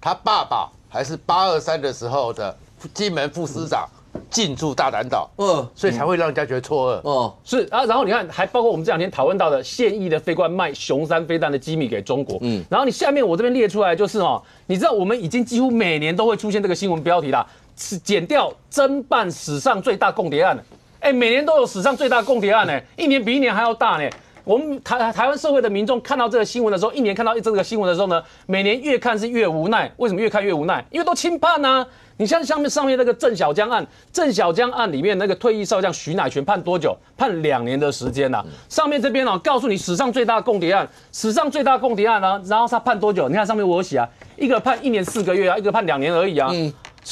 他爸爸还是823的时候的金门副师长。进驻大胆岛，所以才会让人家觉得错愕。是啊，然后你看，还包括我们这两天讨论到的现役的飞官卖雄3飞弹的机密给中国。然后你下面我这边列出来就是你知道我们已经几乎每年都会出现这个新闻标题啦，是减掉侦办史上最大共谍案。每年都有史上最大共谍案呢，一年比一年还要大呢。我们台湾社会的民众看到这个新闻的时候，一年看到这个新闻的时候呢，每年越看是越无奈。为什么越看越无奈？因为都轻判啊。你像上面那个郑小江案里面那个退役少将徐乃全判多久？判2年的时间呐。上面这边告诉你史上最大共谍案，呢，然后他判多久？你看上面我有写啊，一个判1年4个月啊，一个判2年而已啊。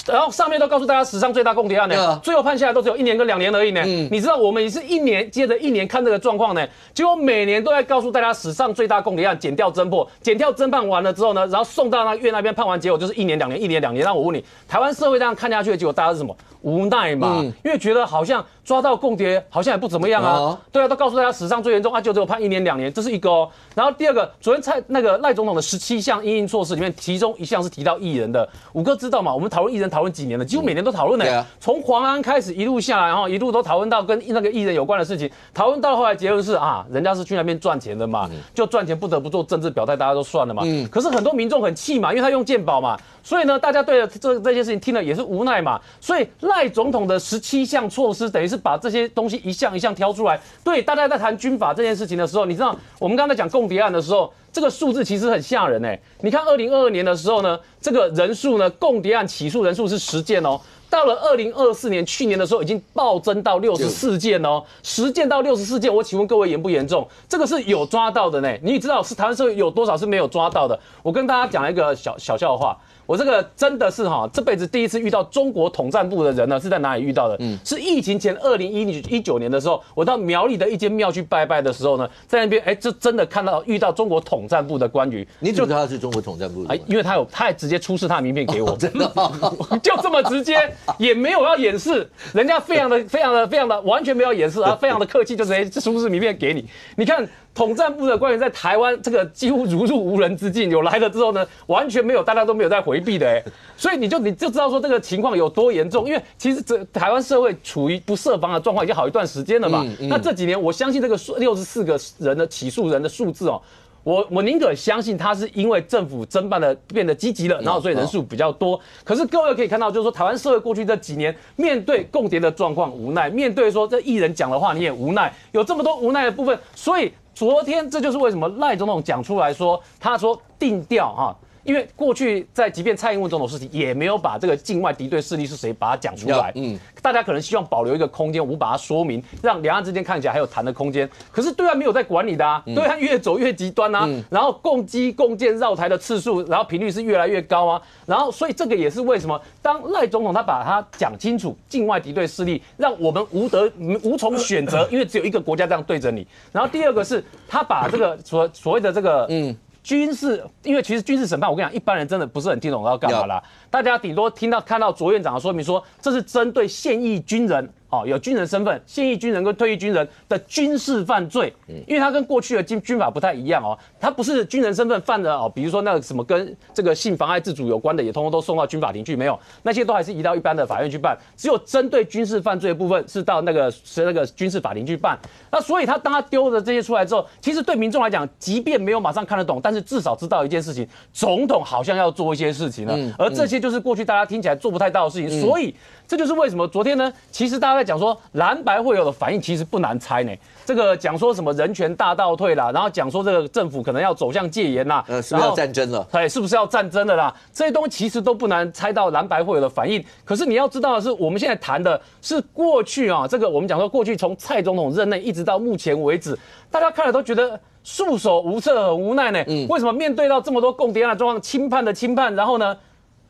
然后上面都告诉大家史上最大共谍案呢，最后判下来都只有1年跟2年而已呢。你知道我们也是1年接着1年看这个状况呢，结果每年都在告诉大家史上最大共谍案检调侦破，检调侦办完了之后呢，然后送到那院那边判完，结果就是1年2年1年2年。那我问你，台湾社会这样看下去的结果，大家是什么？无奈嘛，因为觉得好像抓到共谍好像也不怎么样啊。对啊，都告诉大家史上最严重啊，就只有判1年2年，这是一个哦。然后第二个，昨天那个赖总统的17项因应措施里面，其中一项是提到艺人的。5哥知道嘛？我们讨论艺人讨论几年了，几乎每年都讨论呢。从黄安开始一路下来，然后一路都讨论到跟那个艺人有关的事情，讨论到后来结论是啊，人家是去那边赚钱的嘛，就赚钱不得不做政治表态，大家都算了嘛。可是很多民众很气嘛，因为他用健保嘛，所以呢，大家对这些事情听了也是无奈嘛。所以赖总统的17项措施，等于是把这些东西一项一项挑出来。对，大家在谈军法这件事情的时候，你知道我们刚才讲共谍案的时候，这个数字其实很吓人哎。你看2022年的时候呢，这个人数呢，共谍案起诉人数是10件哦。到了2024年，去年的时候已经暴增到64件哦，10件到64件。我请问各位严不严重？这个是有抓到的呢。你知道是台湾社会有多少是没有抓到的？我跟大家讲一个小笑话。我这个真的是这辈子第一次遇到中国统战部的人呢，是在哪里遇到的？是疫情前2019年的时候，我到苗栗的一间庙去拜拜的时候呢，在那边就真的遇到中国统战部的官员。你怎么知道他是中国统战部的？因为他还直接出示他的名片给我，真的就这么直接，也没有要掩饰，人家非常的完全没有掩饰啊，非常的客气，就直接出示名片给你。你看。统战部的官员在台湾这个几乎如入无人之境，有来了之后呢，完全没有，大家都没有在回避的所以你就知道说这个情况有多严重，因为其实台湾社会处于不设防的状况已经好一段时间了嘛。那这几年我相信这个64个人的起诉人的数字我宁可相信他是因为政府侦办的变得积极了，然后所以人数比较多。可是各位可以看到，就是说台湾社会过去这几年面对共谍的状况无奈，面对说这艺人讲的话你也无奈，有这么多无奈的部分，所以昨天这就是为什么赖总统讲出来说，他说定调因为过去即便蔡英文总统事情也没有把这个境外敌对势力是谁把它讲出来，大家可能希望保留一个空间，我把它说明，让两岸之间看起来还有谈的空间。可是对岸没有在管你的对岸越走越极端然后共机共建绕台的次数，然后频率是越来越高然后所以这个也是为什么当赖总统他把它讲清楚，境外敌对势力让我们无从选择，因为只有一个国家这样对着你。然后第二个是他把这个所谓的这个军事，因为其实军事审判，我跟你讲，一般人真的不是很听懂要干嘛啦。大家顶多看到卓院长的说明说，这是针对现役军人有军人身份、现役军人跟退役军人的军事犯罪，因为他跟过去的军法不太一样他不是军人身份犯的比如说那个什么跟这个性妨碍自主有关的，也通通都送到军法庭去，没有，那些都还是移到一般的法院去办，只有针对军事犯罪的部分是到那个军事法庭去办。那所以当他丢了这些出来之后，其实对民众来讲，即便没有马上看得懂，但是至少知道一件事情，总统好像要做一些事情了，而这些就是过去大家听起来做不太到的事情，所以这就是为什么昨天呢，其实大家在讲说蓝白会有的反应其实不难猜呢。这个讲说什么人权大倒退啦，然后讲说这个政府可能要走向戒严啦，是不是要战争了？对，是不是要战争了啦？这些东西其实都不难猜到蓝白会有的反应。可是你要知道的是，我们现在谈的是过去这个我们讲说过去从蔡总统任内一直到目前为止，大家看了都觉得束手无策，很无奈呢。为什么面对到这么多共谍案的状况，轻判的轻判，然后呢？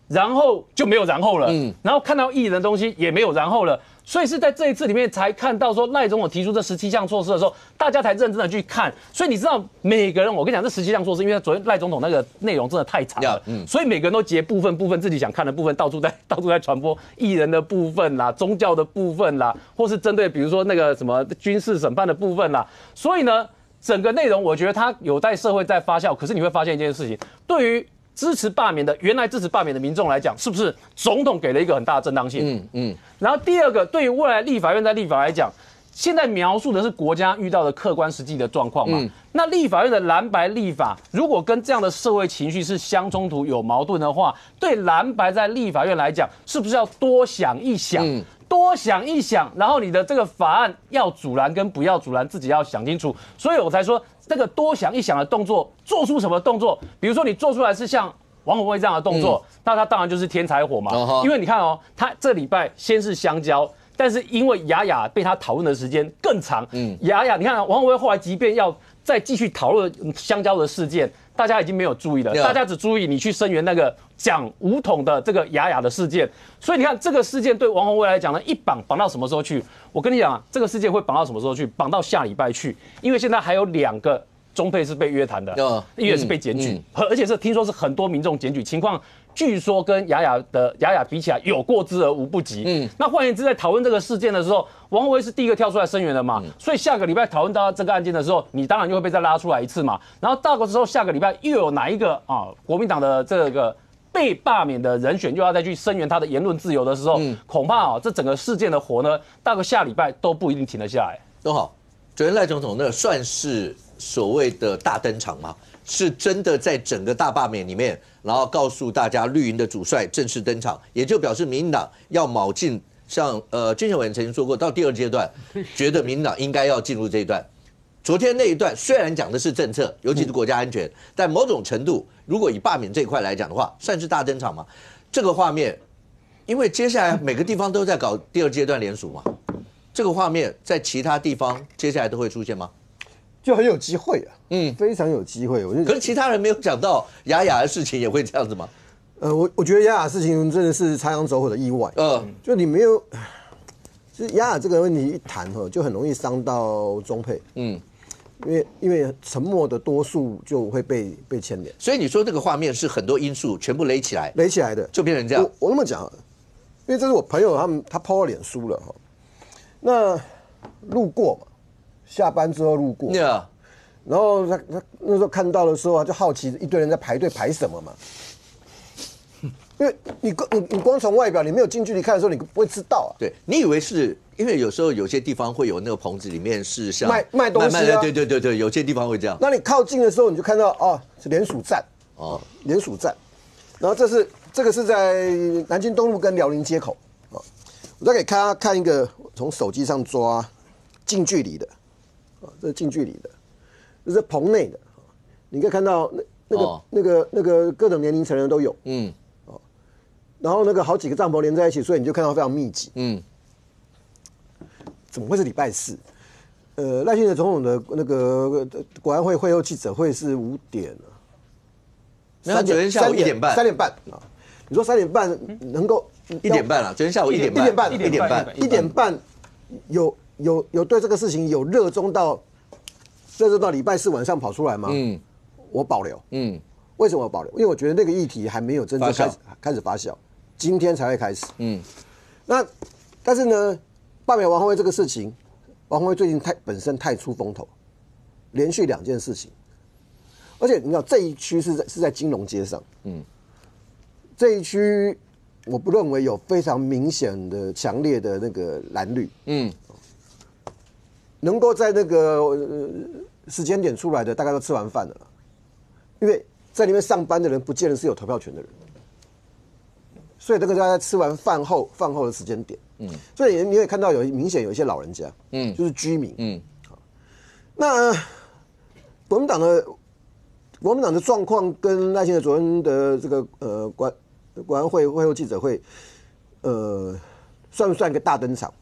然后就没有然后了，然后看到艺人的东西也没有然后了。所以是在这一次里面才看到说赖总统提出这17项措施的时候，大家才认真的去看。所以你知道每个人，我跟你讲这17项措施，因为昨天赖总统那个内容真的太长了，所以每个人都截部分自己想看的部分，到处在传播艺人的部分啦、宗教的部分啦，或是针对比如说那个什么军事审判的部分啦。所以呢，整个内容我觉得它有在社会在发酵。可是你会发现一件事情，对于原来支持罢免的民众来讲，是不是总统给了一个很大的正当性？然后第二个，对于未来立法院在立法来讲，现在描述的是国家遇到的客观实际的状况嘛。那立法院的蓝白立法，如果跟这样的社会情绪是相冲突、有矛盾的话，对蓝白在立法院来讲，是不是要多想一想？多想一想，然后你的这个法案要阻拦跟不要阻拦，自己要想清楚。所以我才说，这个多想一想的动作，做出什么动作？比如说你做出来是像王宏威这样的动作，那他当然就是天才火嘛。因为你看哦，他这礼拜先是香蕉，但是因为雅雅被他讨论的时间更长，雅雅你看王宏威后来即便要再继续讨论香蕉的事件，大家已经没有注意了，大家只注意你去声援那个讲武统的这个雅雅的事件。所以你看这个事件对王宏威来讲呢，一绑到什么时候去？我跟你讲啊，这个事件会绑到什么时候去？绑到下礼拜去，因为现在还有2个中配是被约谈的，一个是被检举，而且是听说是很多民众检举情况。据说跟雅雅比起来有过之而无不及。那换言之，在讨论这个事件的时候，王宏威是第一个跳出来声援的嘛，所以下个礼拜讨论到这个案件的时候，你当然就会被再拉出来一次嘛。然后到时候下个礼拜又有哪一个国民党的这个被罢免的人选又要再去声援他的言论自由的时候，恐怕这整个事件的火呢，到个下礼拜都不一定停得下来。都好，昨天赖总统那算是所谓的大登场吗？是真的在整个大罢免里面，然后告诉大家绿营的主帅正式登场，也就表示民进党要卯进，像军选委员曾经说过，到第2阶段，觉得民进党应该要进入这一段。昨天那一段虽然讲的是政策，尤其是国家安全，但某种程度，如果以罢免这一块来讲的话，算是大登场吗？这个画面，因为接下来每个地方都在搞第2阶段联署嘛，这个画面在其他地方接下来都会出现吗？就很有机会啊，非常有机会。可是其他人没有讲到雅雅的事情，也会这样子吗？我觉得雅雅的事情真的是擦枪走火的意外。就你没有，其实雅雅这个问题一谈就很容易伤到中配。因为沉默的多数就会被牵连。所以你说这个画面是很多因素全部垒起来的，就变成这样。我那么讲，因为这是我朋友他 po 了脸书了那路过嘛。下班之后路过，然后他那时候看到的时候，他就好奇一堆人在排队排什么嘛。因为你光从外表，你没有近距离看的时候，你不会知道啊。对，你以为是因为有时候有些地方会有那个棚子里面是像卖东西啊，对，有些地方会这样。那你靠近的时候，你就看到是联署站联署站，然后这个是在南京东路跟辽宁街口我再给大家看一个从手机上抓近距离的。这是近距离的，这是棚内的，你可以看到那个各种年龄层的人都有，然后那个好几个帐篷连在一起，所以你就看到非常密集，怎么会是礼拜4？赖清德总统的那个国安会会后记者会是5点了，昨天下午1点半，3点半啊，你说3点半能够1点半了，昨天下午1点半，1点半有对这个事情有热衷到礼拜4晚上跑出来吗？我保留。为什么我保留？因为我觉得那个议题还没有真正开始发酵，今天才会开始。但是呢，罢免王宏威这个事情，王宏威最近本身太出风头，连续2件事情，而且你知道这一区是在金融街上，这一区我不认为有非常明显的强烈的那个蓝绿，能够在那个时间点出来的，大概都吃完饭了，因为在里面上班的人不见得是有投票权的人，所以这个在吃完饭后的时间点，所以你会看到明显有一些老人家，就是居民，那国民党的状况跟赖清德昨天的这个国安会后记者会，算不算一个大登场？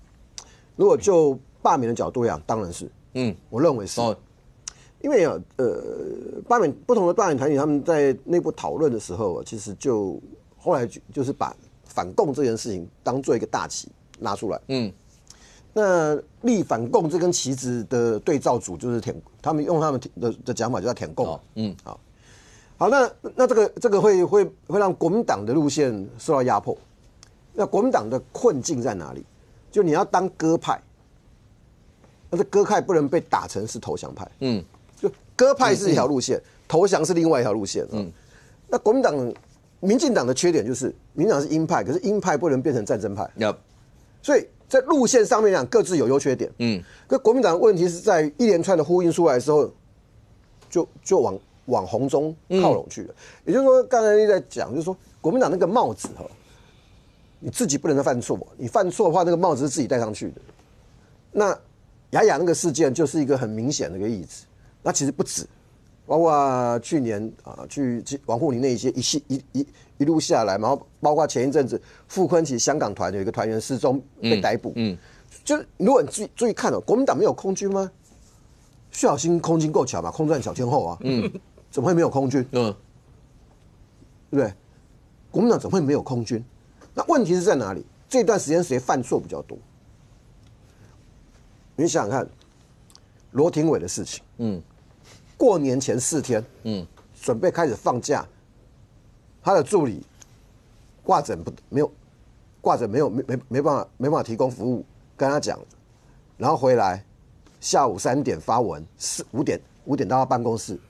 如果就罢免的角度来讲，当然是，我认为是，因为不同的罢免团体他们在内部讨论的时候，其实就后来就是把反共这件事情当做一个大旗拿出来。那立反共这根旗子的对照组就是他们用他们的讲法就叫舔共。好，那这个会让国民党的路线受到压迫。那国民党的困境在哪里？就你要当鸽派，但是鸽派不能被打成是投降派。就鸽派是一条路线，投降是另外一条路线。那国民党、民进党的缺点就是，民进党是鹰派，可是鹰派不能变成战争派。所以在路线上面讲各自有优缺点。可国民党的问题是在于一连串的呼应出来的时候，就往红中靠拢去了。也就是说，刚才你在讲，就是说国民党那个帽子你自己不能再犯错，你犯错的话，那个帽子是自己戴上去的。那雅雅那个事件就是一个很明显的一个例子。那其实不止，包括去年去王沪宁那一些一路下来，然后包括前一阵子傅昆萁香港团有一个团员失踪被逮捕。就是如果你注意看国民党没有空军吗？徐小新空军够强嘛，空战小天后啊。怎么会没有空军？对不对？国民党怎么会没有空军？那问题是在哪里？这段时间谁犯错比较多？你想想看，罗廷伟的事情，过年前4天，准备开始放假，他的助理挂诊没办法提供服务，跟他讲，然后回来下午3点发文，5点到他办公室，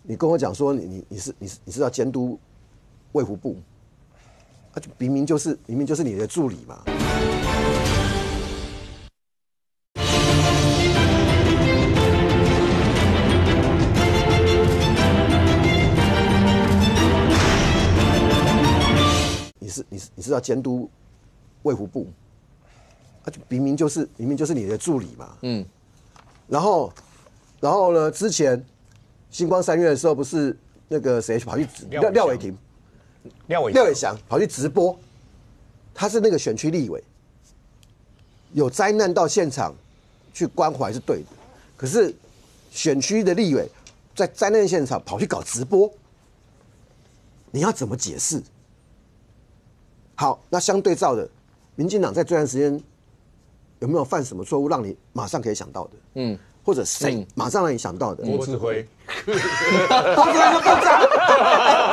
你跟我讲说你是要监督卫福部。明明就是你的助理嘛。你是要监督卫福部，明明就是你的助理嘛。然后呢，之前星光3月的时候，不是那个谁跑去廖伟霆。廖伟翔跑去直播，他是那个选区立委，有灾难到现场去关怀是对的，可是选区的立委在灾难现场跑去搞直播，你要怎么解释？好，那相对照的，民进党在这段时间有没有犯什么错误，让你马上可以想到的？或者谁马上让你想到的？郭志辉，郭志辉就爆炸！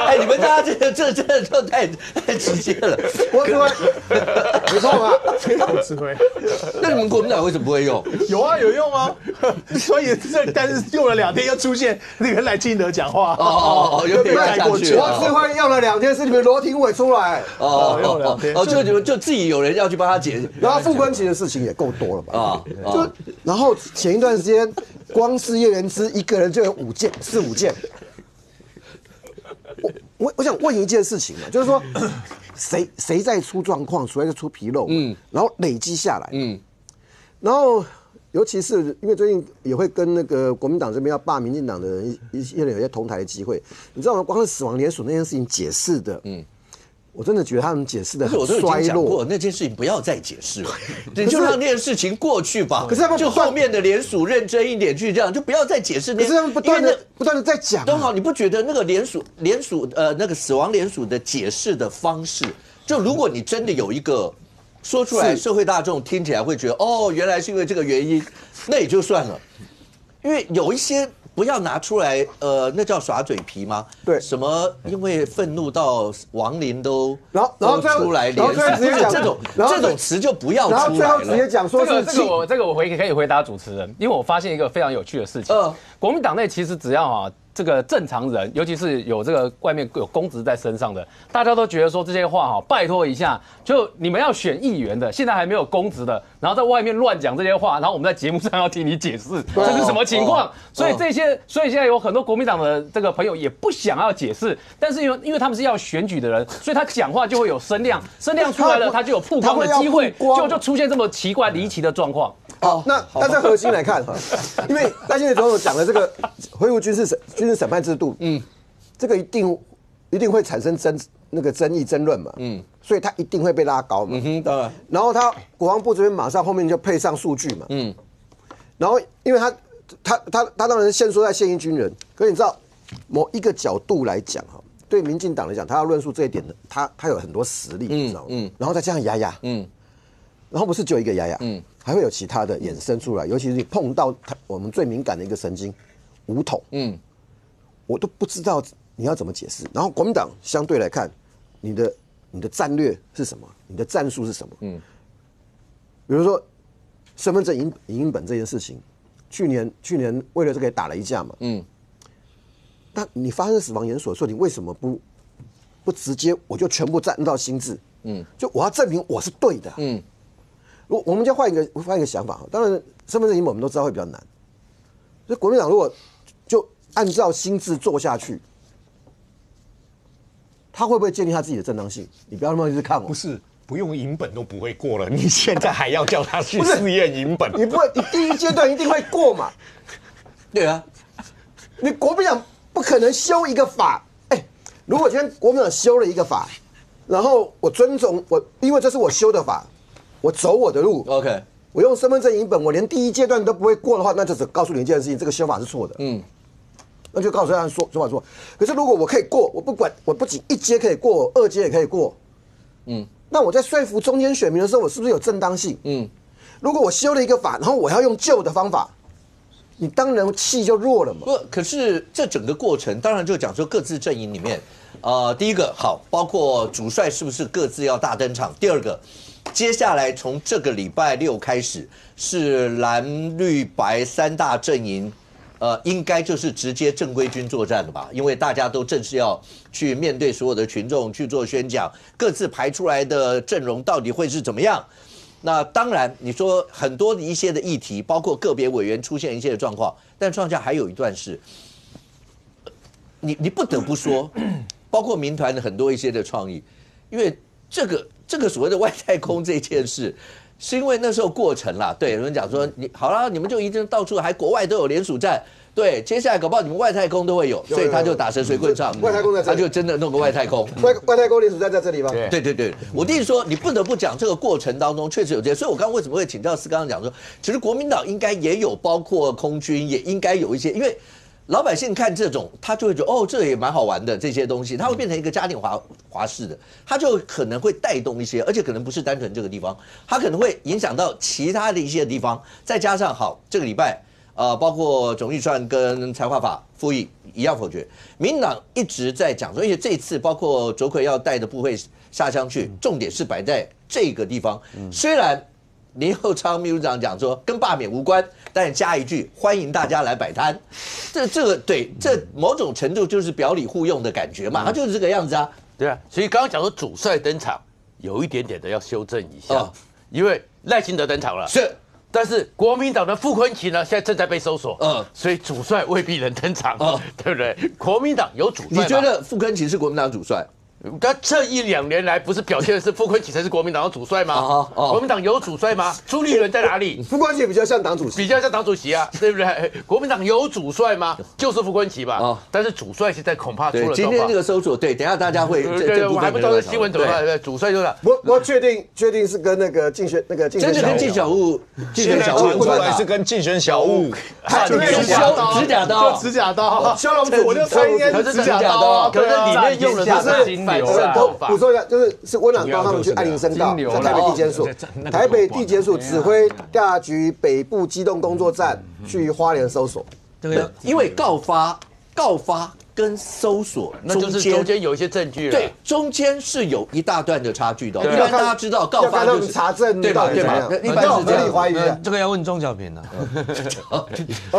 哎，你们大家这真的就太直接了。郭志辉，没错吧？郭志辉，那你们国民党为什么不会用？有用啊！所以但是用了2天，又出现那个赖清德讲话，又被带过去。郭志辉用了2天，是你们罗廷伟出来。用了2天，就自己有人要去帮他解。然后傅昆萁的事情也够多了吧？然后前一段时间，光是叶元之一个人就有4、5件。我想问一件事情嘛，就是说谁在出状况，谁在出纰漏，然后累积下来，然后尤其是因为最近也会跟那个国民党这边要罢民进党的人一些人有些同台的机会，你知道吗？光是死亡联署那件事情解释的，我真的觉得他们解释的很衰落。那件事情不要再解释了，你就让那件事情过去吧。可是他们就后面的联署认真一点去，这样就不要再解释。可是他们不断的在讲。东豪，你不觉得那个联署那个死亡联署的解释的方式，就如果你真的有一个说出来，社会大众听起来会觉得哦，原来是因为这个原因，那也就算了。因为有一些不要拿出来，那叫耍嘴皮吗？对，什么因为愤怒到亡灵都然后出来联署，这种词就不要出来了。然后最后直接讲说这个我可以回答主持人，因为我发现一个非常有趣的事情，国民党内其实只要这个正常人，尤其是有这个外面有公职在身上的，大家都觉得说这些话拜托一下，就你们要选议员的，现在还没有公职的，然后在外面乱讲这些话，然后我们在节目上要听你解释这是什么情况，所以现在有很多国民党的这个朋友也不想要解释，但是因为他们是要选举的人，所以他讲话就会有声量出来了，他就有曝光的机会，就出现这么奇怪离奇的状况。好，那在核心来看因为赖清德总统讲的这个恢复军事审判制度，这个一定会产生那个争议争论嘛，所以他一定会被拉高嘛，当然。然后他国防部这边马上后面就配上数据嘛，然后因为他当然限缩在现役军人，可是你知道某一个角度来讲对民进党来讲，他要论述这一点的，他有很多实力，你知道吗？然后再加上雅雅，然后不是只有一个雅雅，还会有其他的衍生出来，尤其是你碰到我们最敏感的一个神经，武统，我都不知道你要怎么解释。然后国民党相对来看，你的战略是什么？你的战术是什么？比如说身份证影印本这件事情，去年为了这个也打了一架嘛，那你发生死亡研所，说你为什么不直接我就全部占到心智？就我要证明我是对的。我们就换一个想法，当然身份证影本我们都知道会比较难，所以国民党如果就按照心智做下去，他会不会建立他自己的正当性？你不要那么一直看我。不是，不用影本都不会过了，你现在还要叫他去试验影本？你不会，你第一阶段一定会过嘛？对啊，你国民党不可能修一个法，如果今天国民党修了一个法，然后我遵从因为这是我修的法，我走我的路 ，OK， 我用身份证影本，我连第一阶段都不会过的话，那就只告诉你一件事情，这个修法是错的。那就告诉他说法错。可是如果我可以过，我不管，我不仅一阶可以过，二阶也可以过。那我在说服中间选民的时候，我是不是有正当性？如果我修了一个法，然后我要用旧的方法，你当然气就弱了嘛。不，可是这整个过程当然就讲说各自阵营里面，第一个好，包括主帅是不是各自要大登场？第二个，接下来从这个礼拜6开始是蓝绿白三大阵营。应该就是直接正规军作战了吧？因为大家都正式要去面对所有的群众去做宣讲，各自排出来的阵容到底会是怎么样？那当然，你说很多的一些的议题，包括个别委员出现一些的状况，但创下还有一段是，你不得不说，包括民团的很多一些的创意，因为这个所谓的外太空这件事。是因为那时候过程啦，对，有人讲说你好了，你们就一定到处还国外都有联署站，对，接下来搞不好你们外太空都会有，所以他就打蛇随棍上，外太空在这里，他就真的弄个外太空，外太空联署站在这里吗？对，我的意思说，你不得不讲这个过程当中确实有这些，所以我刚刚为什么会请教思刚刚讲说，其实国民党应该也有包括空军，也应该有一些，因为。老百姓看这种，他就会觉得哦，这也蛮好玩的这些东西，它会变成一个家庭华式的，它就可能会带动一些，而且可能不是单纯这个地方，它可能会影响到其他的一些地方。再加上好，这个礼拜包括总预算跟财划法复议一样否决，民进党一直在讲说，而且这次包括卓奎要带的部会下乡去，重点是摆在这个地方，虽然。林右昌秘书长讲说跟罢免无关，但加一句欢迎大家来摆摊，这个对，这某种程度就是表里互用的感觉嘛，他就是这个样子啊。对啊，所以刚刚讲说主帅登场，有一点点的要修正一下，因为赖清德登场了，是，但是国民党的傅昆萁呢，现在正在被搜索，所以主帅未必能登场，对不对？国民党有主帅，你觉得傅昆萁是国民党主帅？他这1-2年来不是表现的是傅昆萁才是国民党的主帅吗？国民党有主帅吗？朱立伦在哪里？傅昆萁比较像党主席，比较像党主席啊，对不对？国民党有主帅吗？就是傅昆萁吧。但是主帅现在恐怕出了状况。今天这个搜索，对，等一下大家会对，我还不知道新闻怎么办。对，主帅就是我确定是跟那个竞选真的跟竞选小物出来是跟竞选小物，指甲刀，指甲刀，肖龙主，我就猜应该是指甲刀，可是里面用的是补充一下，是温朗高他们去爱林森道，在台北地检署，台北地检署指挥调查局北部机动工作站去花莲搜索。因为告发跟搜索那就是中间有一些证据了，对，中间是有一大段的差距的。一般大家知道告发就是查证，对吧？一般是这样。怀疑这个要问钟小平了，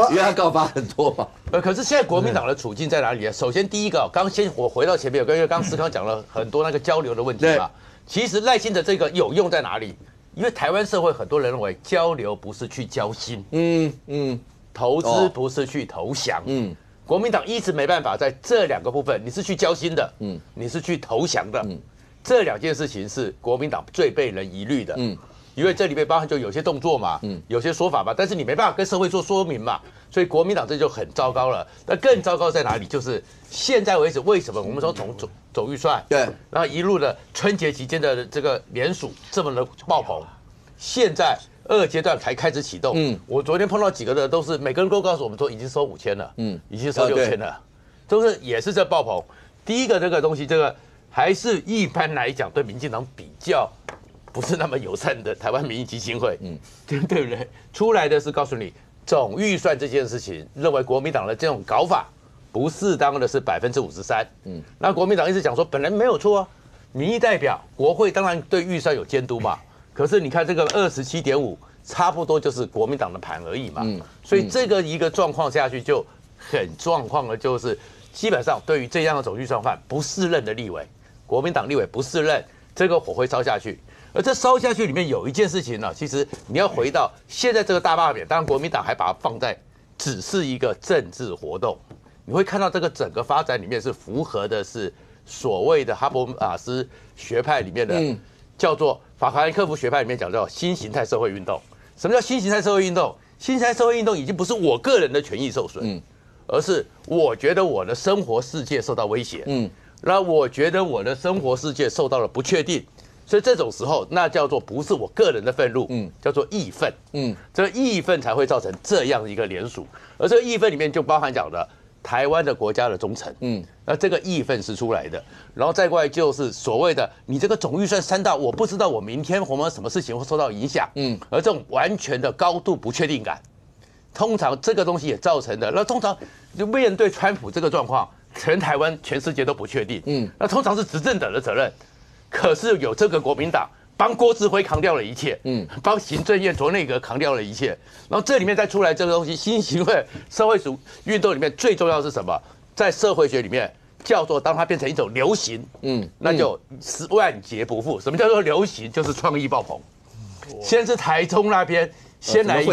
因为他告发很多嘛。可是现在国民党的处境在哪里啊？首先第一个，我回到前面，因为刚思康讲了很多那个交流的问题嘛。其实赖清德这个有用在哪里？因为台湾社会很多人认为交流不是去交心，投资不是去投降，国民党一直没办法在这2个部分，你是去交心的，你是去投降的，这2件事情是国民党最被人疑虑的，因为这里面包含就有些动作嘛，有些说法嘛，但是你没办法跟社会做说明嘛，所以国民党这就很糟糕了。那更糟糕在哪里？就是现在为止，为什么我们说从总预算，对，然后一路的春节期间的这个联署这么的爆棚，现在2阶段才开始启动。我昨天碰到几个的都是每个人都告诉我们说已经收5000了，已经收6000了，都是也是这爆棚。第一个这个东西，这个还是一般来讲对民进党比较不是那么友善的台湾民意基金会，对不对？出来的是告诉你总预算这件事情，认为国民党的这种搞法不适当的是53%，那国民党一直讲说本来没有错啊，民意代表国会当然对预算有监督嘛，可是你看这个27.5%，差不多就是国民党的盘而已嘛，所以这个一个状况下去就很状况的就是。基本上对于这样的总预算案不适任的立委，国民党立委不适任，这个火会烧下去。而这烧下去里面有一件事情呢，其实你要回到现在这个大罢免，当然国民党还把它放在只是一个政治活动，你会看到这个整个发展里面是符合的是所谓的哈伯马斯学派里面的叫做法兰克福学派里面讲叫新形态社会运动。什么叫新形态社会运动？新形态社会运动已经不是我个人的权益受损。而是我觉得我的生活世界受到威胁，那我觉得我的生活世界受到了不确定，所以这种时候那叫做不是我个人的愤怒，叫做义愤，这个义愤才会造成这样一个联署，而这个义愤里面就包含讲的台湾的国家的忠诚，那这个义愤是出来的，然后再过来就是所谓的你这个总预算3到，我不知道我明天我们什么事情会受到影响，而这种完全的高度不确定感。通常这个东西也造成的，那通常就面对川普这个状况，全台湾、全世界都不确定，那通常是执政者的责任。可是有这个国民党帮郭志辉扛掉了一切，帮行政院卓内阁扛掉了一切，然后这里面再出来这个东西，新形态社会主运动里面最重要的是什么？在社会学里面叫做当它变成一种流行，那就万劫不复。什么叫做流行？就是创意爆棚。先是台中那边。先来一个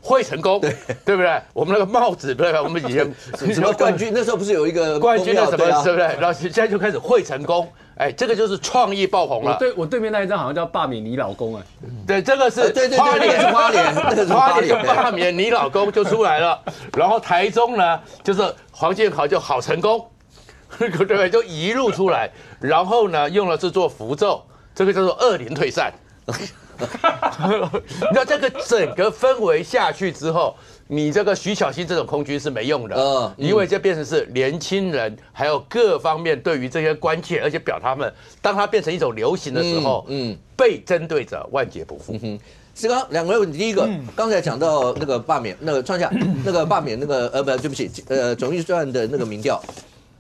会成功，对不对？我们那个帽子，对吧？我们以前什么冠军，那时候不是有一个冠军的什么，对不对？然后现在就开始会成功，哎，这个就是创意爆红了。我对面那一张好像叫罢免你老公，哎，对，这个是对花莲罢免你老公就出来了。然后台中呢，就是黄健豪就好成功，对不对？就一路出来，然后呢，用了制作符咒，这个叫做恶灵退散。你知道这个整个氛围下去之后，你这个徐巧芯这种空军是没用的，因为这变成是年轻人还有各方面对于这些关切，而且表他们当它变成一种流行的时候，被针对者万劫不复。是刚两个问题，第一个刚才讲到那个罢免，那个创下那个罢免那个对不起，总预算的那个民调。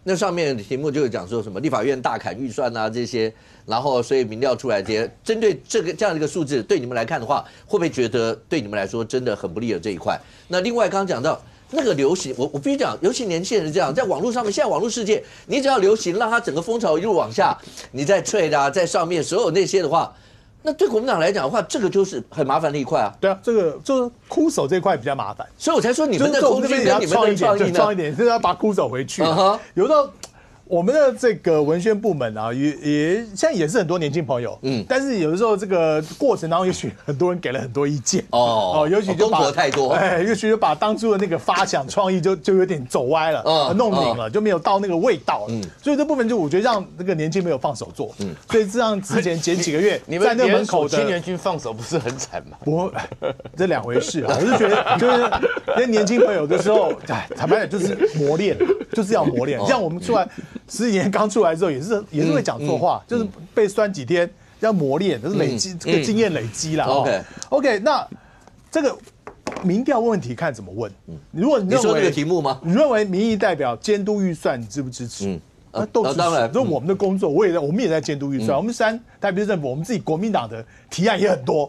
那上面的题目就是讲说什么立法院大砍预算啊这些，然后所以民调出来这些，针对这样的一个数字，对你们来看的话，会不会觉得对你们来说真的很不利的这一块？那另外刚刚讲到那个流行，我必须讲，尤其年轻人是这样，在网络上面，现在网络世界，你只要流行，让它整个风潮一路往下，你在trade啊，在上面所有那些的话。那对国民党来讲的话，这个就是很麻烦的一块啊。对啊，这个就是哭手这一块比较麻烦，所以我才说你们的空军跟你们的创一点，就是要把哭手回去。有的我们的这个文宣部门啊，也现在也是很多年轻朋友，但是有的时候这个过程当中，也许很多人给了很多意见尤其就功德太多，也许就把当初的那个发想创意就有点走歪了，弄拧了，就没有到那个味道了。所以这部分就我觉得让这个年轻朋友放手做，所以这样之前前几个月在那门口的青年军放手不是很惨吗？不，这两回事啊。我是觉得就是跟年轻朋友的时候，坦白讲就是磨练，就是要磨练。像我们出来。10几年刚出来之后，也是会讲错话，就是被酸几天，要磨练，就是累积这个经验累积啦。OK， 那这个民调问题看怎么问。如果你认为说这个题目吗？你认为民意代表监督预算，你支不支持？都支持。当然，这是我们的工作，我们也在监督预算。我们台北市政府，我们自己国民党的提案也很多，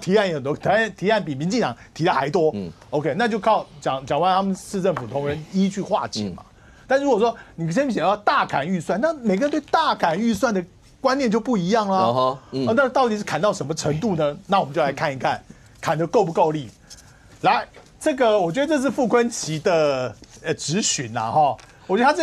提案也很多，提案比民进党提的还多。OK， 那就靠蒋万他们市政府同仁一一去化解嘛。但如果说你先想要大砍预算，那每个人对大砍预算的观念就不一样了。那到底是砍到什么程度呢？那我们就来看一看，砍得够不够力。来，这个我觉得这是傅昆萁的质询啊，我觉得他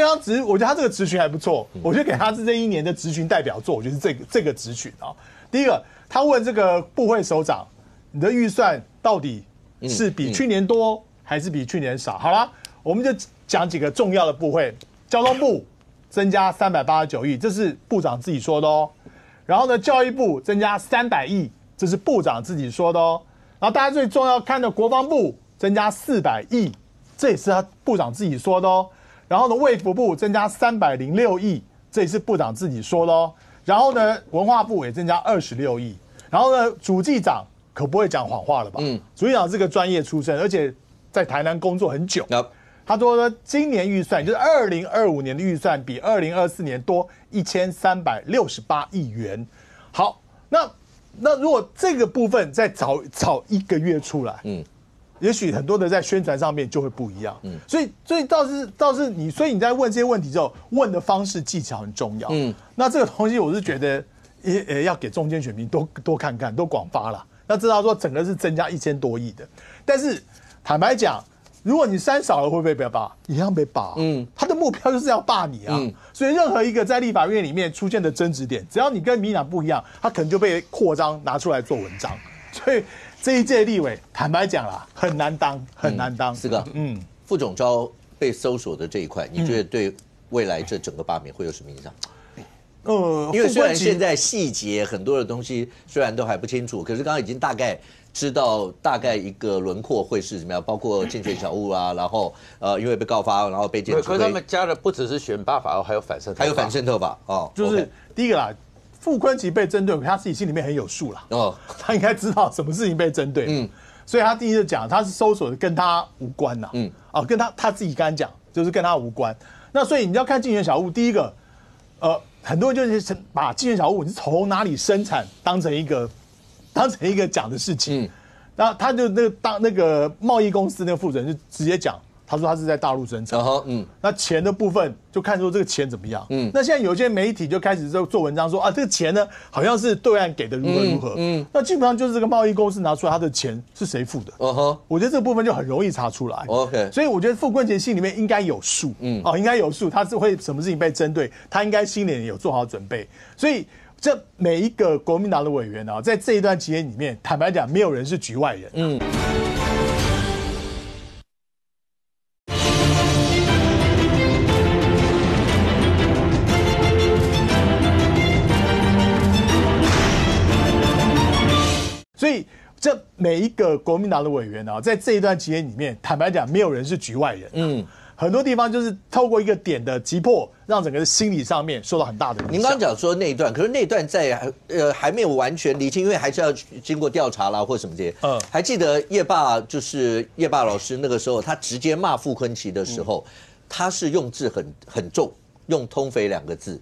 这个质询还不错，我觉得给他是这一年的质询代表作，我觉得是这个质询啊。第一个，他问这个部会首长，你的预算到底是比去年多还是比去年少？好了，我们就讲几个重要的部会，交通部增加389亿，这是部长自己说的哦。然后呢，教育部增加300亿，这是部长自己说的哦。然后大家最重要看的国防部增加400亿，这也是他部长自己说的哦。然后呢，卫福部增加306亿，这也是部长自己说的哦。然后呢，文化部也增加26亿。然后呢，主计长可不会讲谎话了吧？主计长是个专业出身，而且在台南工作很久。他说呢，今年预算就是2025年的预算比2024年多1368亿元。好，那如果这个部分再早1个月出来，也许很多的在宣传上面就会不一样。所以倒是你，所以你在问这些问题之后，问的方式技巧很重要。那这个东西我是觉得也要给中间选民多看看，多广发啦。要知道说整个是增加1000多亿的，但是坦白讲，如果你删少了，会不会被罢？一样被罢。他的目标就是要罢你啊。所以任何一个在立法院里面出现的争执点，只要你跟民进党不一样，他可能就被扩张拿出来做文章。所以这一届立委，坦白讲啦，很难当，很难当。是个副总召被搜索的这一块，你觉得对未来这整个罢免会有什么影响？因为虽然现在细节很多的东西虽然都还不清楚，可是刚刚已经大概知道大概一个轮廓会是怎么样，包括竞选小物啊，然后因为被告发，然后被检举。可是他们加的不只是选罢法，还有反渗透法，还有反渗透法哦。就是第一个啦，傅昆萁被针对，他自己心里面很有数啦。他应该知道什么事情被针对。所以他第一就讲，他是搜索的跟他无关呐。跟他自己刚才讲，就是跟他无关。那所以你要看竞选小物，第一个，很多人就是把竞选小物你是从哪里生产当成一个讲的事情。然后他就那个贸易公司那个负责人就直接讲，他说他是在大陆生产。那钱的部分就看说这个钱怎么样。那现在有些媒体就开始做文章说啊，这个钱呢好像是对岸给的如何如何。那基本上就是这个贸易公司拿出来他的钱是谁付的。我觉得这个部分就很容易查出来。所以我觉得傅昆萁心里面应该有数。应该有数，他是会什么事情被针对，他应该心里有做好准备。所以这每一个国民党的委员啊，在这一段期间里面，坦白讲，没有人是局外人。所以这每一个国民党的委员啊，在这一段期间里面，坦白讲，没有人是局外人。很多地方就是透过一个点的击破，让整个心理上面受到很大的影响。您刚刚讲说那一段，可是那一段在还没有完全厘清，因为还是要经过调查啦或什么这些。还记得叶爸就是叶爸老师那个时候，他直接骂傅昆萁的时候，他是用字很重，用通匪2个字。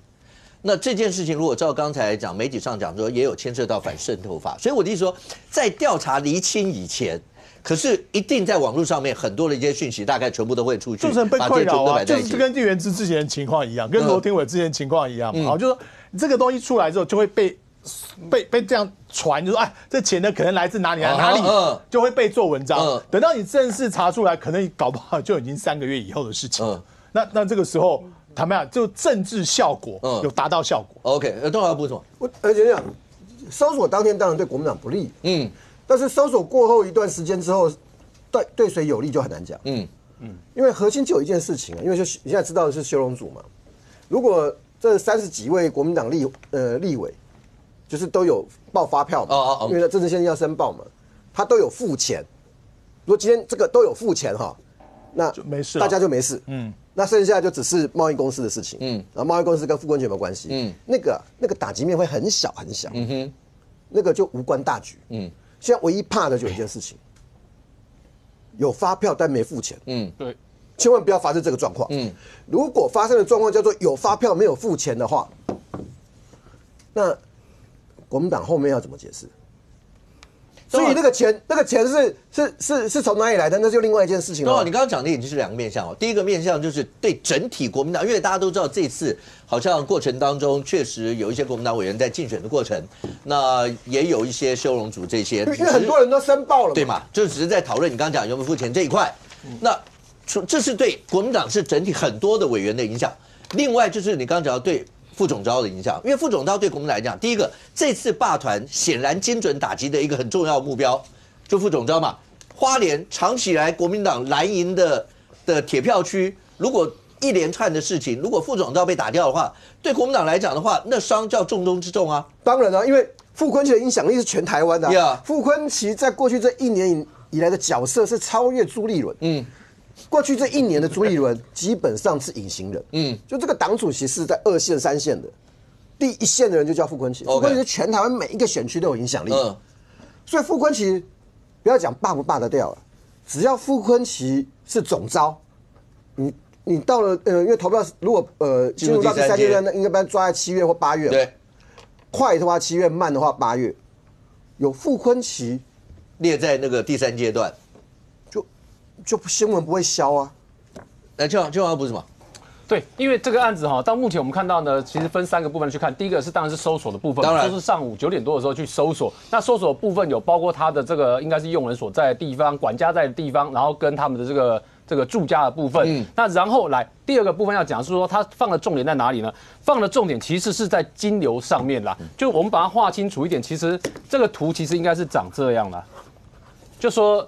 那这件事情如果照刚才讲，媒体上讲说也有牵涉到反渗透法，所以我的意思说，在调查厘清以前。可是一定在网络上面很多的一些讯息，大概全部都会出去，就是被困扰啊，就是跟地缘之之前的情况一样，跟罗廷伟之前的情况一样嘛。就是说这个东西出来之后，就会被这样传，就说哎，这钱呢可能来自哪里，就会被做文章。等到你正式查出来，可能搞不好就已经3个月以后的事情。那这个时候，坦白讲，就政治效果有达到效果。OK， 东华要补什么？而且讲搜索当天当然对国民党不利。但是搜索过后一段时间之后，对谁有利就很难讲。因为核心就有一件事情啊，因为你现在知道的是修容组嘛，如果这30几位国民党立委，就是都有报发票嘛，因为政治现金要申报嘛，他都有付钱。如果今天这个都有付钱哈，那就没事，大家就没事。那剩下就只是贸易公司的事情。然后贸易公司跟傅昆萁有没有关系？那个打击面会很小很小。那个就无关大局。现在唯一怕的就有一件事情，有发票但没付钱。对，千万不要发生这个状况。如果发生的状况叫做有发票没有付钱的话，那国民党后面要怎么解释？所以那个钱是从哪里来的？那就另外一件事情了。你刚刚讲的已经是2个面向哦。第一个面向就是对整体国民党，因为大家都知道这次好像过程当中确实有一些国民党委员在竞选的过程，那也有一些修容组这些，因为很多人都申报了嘛，对嘛？就只是在讨论你刚刚讲有没有付钱这一块。那这是对国民党是整体很多的委员的影响。另外就是你刚刚讲到对副总召的影响，因为副总召对国民党来讲，第一个这次罢团显然精准打击的一个很重要的目标，就副总召嘛。花莲长期以来国民党蓝营的铁票区，如果一连串的事情，如果副总召被打掉的话，对国民党来讲的话，那伤叫重中之重啊。当然了，因为傅昆萁的影响力是全台湾的。傅昆萁在过去这1年以来的角色是超越朱立伦。过去这1年的朱立伦基本上是隐形人，就这个党主席是在2线、3线的，第1线的人就叫傅昆萁，傅昆萁是全台湾每一个选区都有影响力，所以傅昆萁不要讲罢不罢得掉了，只要傅昆萁是总召，你到了因为投票如果进入到第3阶段，那应该抓在7月或8月，对，快的话7月，慢的话8月，有傅昆萁列在那个第3阶段。就新闻不会消啊。就好像不是吗？对，因为这个案子哈，到目前我们看到呢，其实分3个部分去看。第一个是当然是搜索的部分，就是上午9点多的时候去搜索。那搜索的部分有包括他的这个应该是用人所在的地方、管家在的地方，然后跟他们的这个住家的部分。那然后来第2个部分要讲是说，他放的重点在哪里呢？放的重点其实是在金流上面啦。就我们把它画清楚一点，其实这个图其实应该是长这样啦，就说。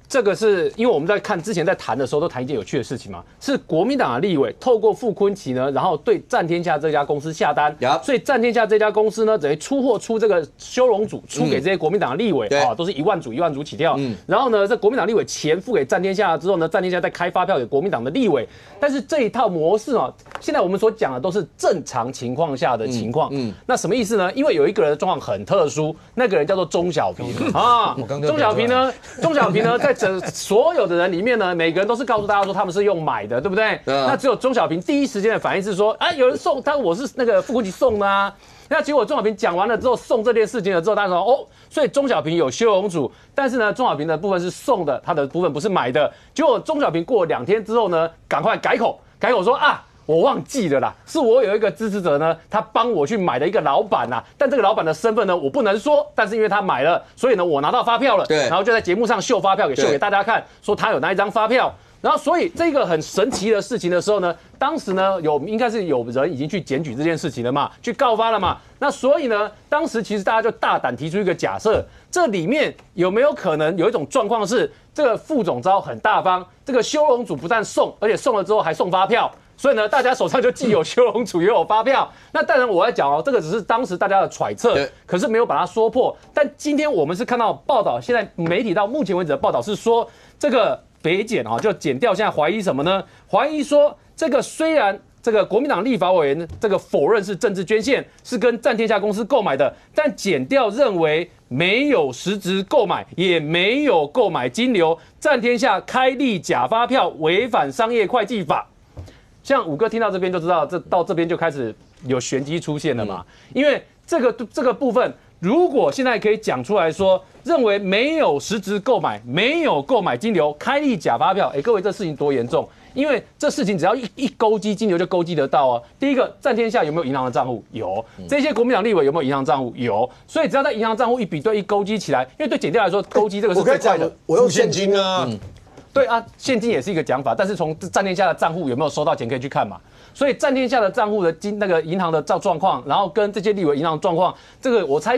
这个是因为我们在看之前在谈的时候都谈一件有趣的事情嘛，是国民党的立委透过傅昆萁呢，然后对战天下这家公司下单，所以战天下这家公司呢，等于出这个修容组出给这些国民党的立委都是1万组起跳，然后呢，这国民党立委钱付给战天下之后呢，战天下再开发票给国民党的立委，但是这一套模式啊，现在我们所讲的都是正常情况下的情况，那什么意思呢？因为有一个人的状况很特殊，那个人叫做钟小平啊，钟小平呢在所有的人里面呢，每个人都是告诉大家说他们是用买的，对不对？那只有钟小平第一时间的反应是说，有人送，我是那个傅昆萁送的啊。那结果钟小平讲完了之后，送这件事情了之后，大家说所以钟小平有修容组，但是呢，钟小平的部分是送的，他的部分不是买的。结果钟小平过了2天之后呢，赶快改口说我忘记了啦，是我有一个支持者呢，他帮我去买的一个老板呐，但这个老板的身份呢，我不能说，但是因为他买了，所以呢，我拿到发票了，对，然后就在节目上秀发票给大家看，说他有那一张发票，然后所以这个很神奇的事情的时候呢，当时呢应该是有人已经去检举这件事情了嘛，去告发了嘛，那所以呢，当时其实大家就大胆提出一个假设，这里面有没有可能有一种状况是，这个副总召很大方，这个修容组不但送，而且送了之后还送发票。所以呢，大家手上就既有修容组，也有发票。那当然，我在讲这个只是当时大家的揣测，可是没有把它说破。但今天我们是看到报道，现在媒体到目前为止的报道是说，这个北检就检调现在怀疑什么呢？怀疑说这个虽然这个国民党立法委员这个否认是政治捐献，是跟战天下公司购买的，但检调认为没有实质购买，也没有购买金流，战天下开立假发票，违反商业会计法。像五哥听到这边就知道，到这边就开始有玄机出现了嘛。因为这个部分，如果现在可以讲出来说，认为没有实质购买，没有购买金流，开立假发票，各位这事情多严重？因为这事情只要一勾稽金流就勾稽得到啊。第一个，战天下有没有银行的账户？有。这些国民党立委有没有银行账户？有。所以只要在银行账户一比对一勾稽起来，因为对检调来说，勾稽这个是最快的。我用现金啊。对啊，现金也是一个讲法，但是从战天下的账户有没有收到钱可以去看嘛。所以战天下的账户的那个银行的状况，然后跟这些立委银行的状况，这个我猜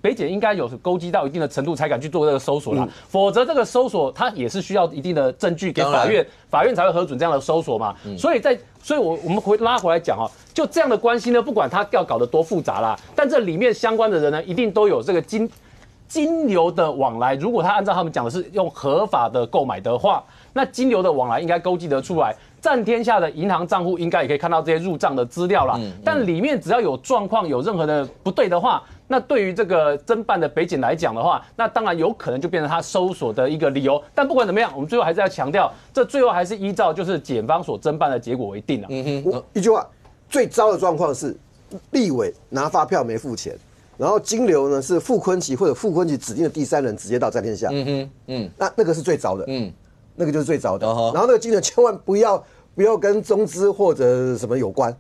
北检应该有勾稽到一定的程度才敢去做这个搜索啦。否则这个搜索它也是需要一定的证据给法院，法院才会核准这样的搜索嘛。所以我们拉回来讲就这样的关系呢，不管它要搞得多复杂啦，但这里面相关的人呢，一定都有这个金流的往来，如果他按照他们讲的是用合法的购买的话，那金流的往来应该勾稽得出来。战天下的银行账户应该也可以看到这些入账的资料啦。但里面只要有状况、有任何的不对的话，那对于这个侦办的北检来讲的话，那当然有可能就变成他搜索的一个理由。但不管怎么样，我们最后还是要强调，这最后还是依照就是检方所侦办的结果为定了。一句话，最糟的状况是立委拿发票没付钱。然后金流呢是傅昆萁或者傅昆萁指定的第3人直接到战天下，那个是最糟的，那个就是最糟的。然后那个金流千万不要跟中资或者什么有关，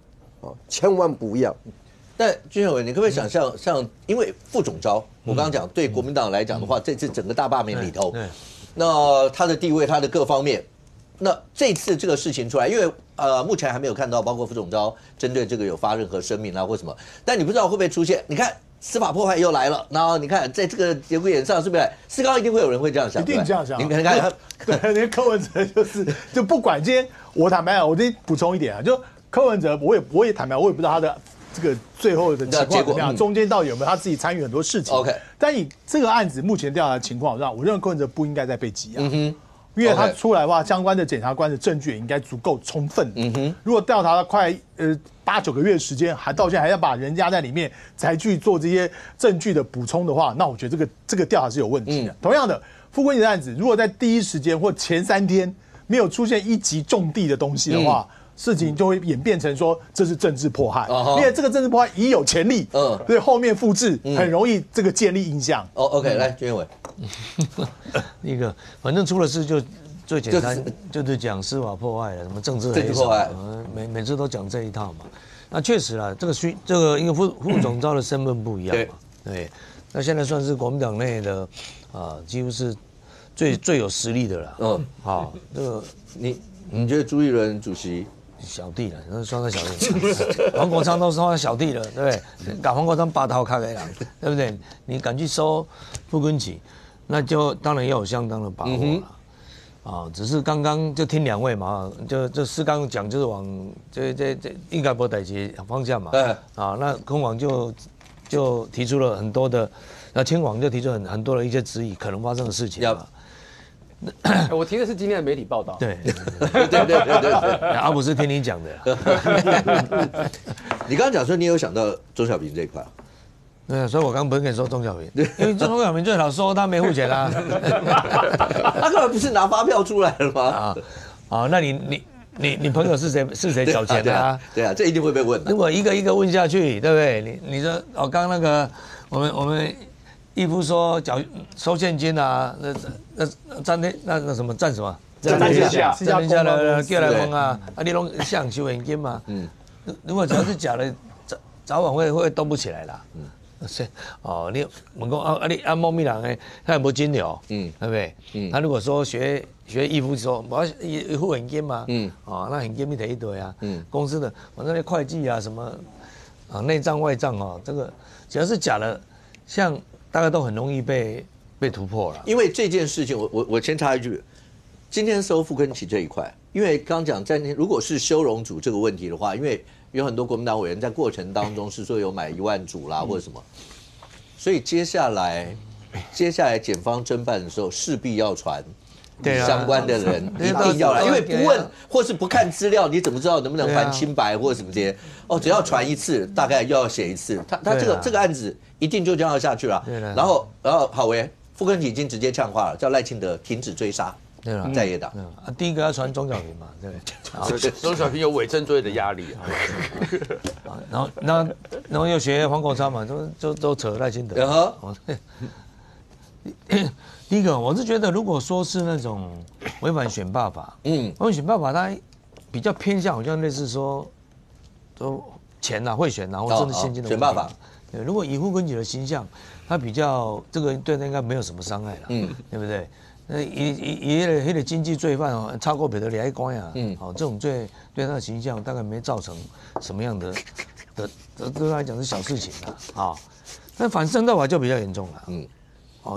千万不要。但军选委，你可不可以想象，像因为副总召，我刚刚讲对国民党来讲的话，这次整个大罢免里头，那他的地位，他的各方面，那这次这个事情出来，因为目前还没有看到，包括副总召针对这个有发任何声明啊或什么，但你不知道会不会出现，你看。司法破坏又来了，然后你看，在这个节骨眼上，是不是思高一定会有人会这样想？一定这样想。你看，对，连柯文哲就不管今天，我坦白讲，我再补充一点就柯文哲，我也坦白，我也不知道他的这个最后的情况怎么样，中间到底有没有他自己参与很多事情。OK， 但以这个案子目前调查的情况上，我认为柯文哲不应该再被羁押。因为他出来的话，相关的检察官的证据也应该足够充分。如果调查了快8、9个月的时间，还到现在还要把人家在里面才去做这些证据的补充的话，那我觉得这个调查是有问题的。同样的，傅昆萁的案子，如果在第一时间或前3天没有出现一级重地的东西的话，事情就会演变成说这是政治迫害，因为这个政治迫害已有前例，所以后面复制很容易这个建立印象。OK， 来，军委。那个反正出了事就最简单，就是讲司法破坏了，什么政治迫害，每次都讲这一套嘛。那确实啦，这个因为副总召的身份不一样嘛，对。那现在算是国民党内的几乎是最有实力的了。好，这个你觉得朱立伦主席？小弟了，那算他小弟。黄国昌都算他小弟了，对不对？把黄国昌拔头开给人，对不对？你敢去收傅昆萁，那就当然也有相当的把握了。只是刚刚就听2位嘛，就四刚讲就是往这应该不代志方向嘛。那空网就提出了很多的，那青网就提出很多的一些质疑可能发生的事情嘛。我提的是今天的媒体报道。对，而不是听你讲的。你刚刚讲说你有想到钟小平这一块，对，所以我刚刚不是跟你说钟小平，因为钟小平最好说他没付钱啊。他根本不是拿发票出来了吗？那你朋友是谁缴钱的啊？对啊，这一定会被问的。如果一个一个问下去，对不对？你说刚那个我们。义父说收现金啊，那什么占什么？占天下的叫来问啊，你拢想收现金嘛？如果只要是假的，早晚会动不起来啦。是你问讲你莫咪人诶，他有没有金流？对不对？他如果说学义父说我要付现金嘛，那现金你得一堆啊。公司的反正那会计啊什么内账外账这个只要是假的，像。大概都很容易被突破了，因为这件事情，我先插一句，今天收傅昆萁这一块，因为刚讲在如果是修容组这个问题的话，因为有很多国民党委员在过程当中是说有买1万组啦或者什么，所以接下来检方侦办的时候势必要传。相关的人一定要来，因为不问或是不看资料，你怎么知道能不能还清白或者什么这些？只要传一次，大概又要写一次。他这个案子一定就这样要下去了。然后郝维傅昆萁已经直接呛话了，叫赖清德停止追杀在野党。第一个要传钟小平嘛，对。钟小平有伪证罪的压力然后又学黄国昌嘛，都扯赖清德。第一个，我是觉得，如果说是那种违反选罢法，违反选罢法，它比较偏向好像类似说，都钱贿选或甚至现金的选罢法。对，如果以傅昆萁的形象，他比较这个对他应该没有什么伤害了，对不对？那以的经济罪犯超过别的来关啊，这种罪对他的形象大概没造成什么样的对他来讲是小事情啦，但反渗透法就比较严重了，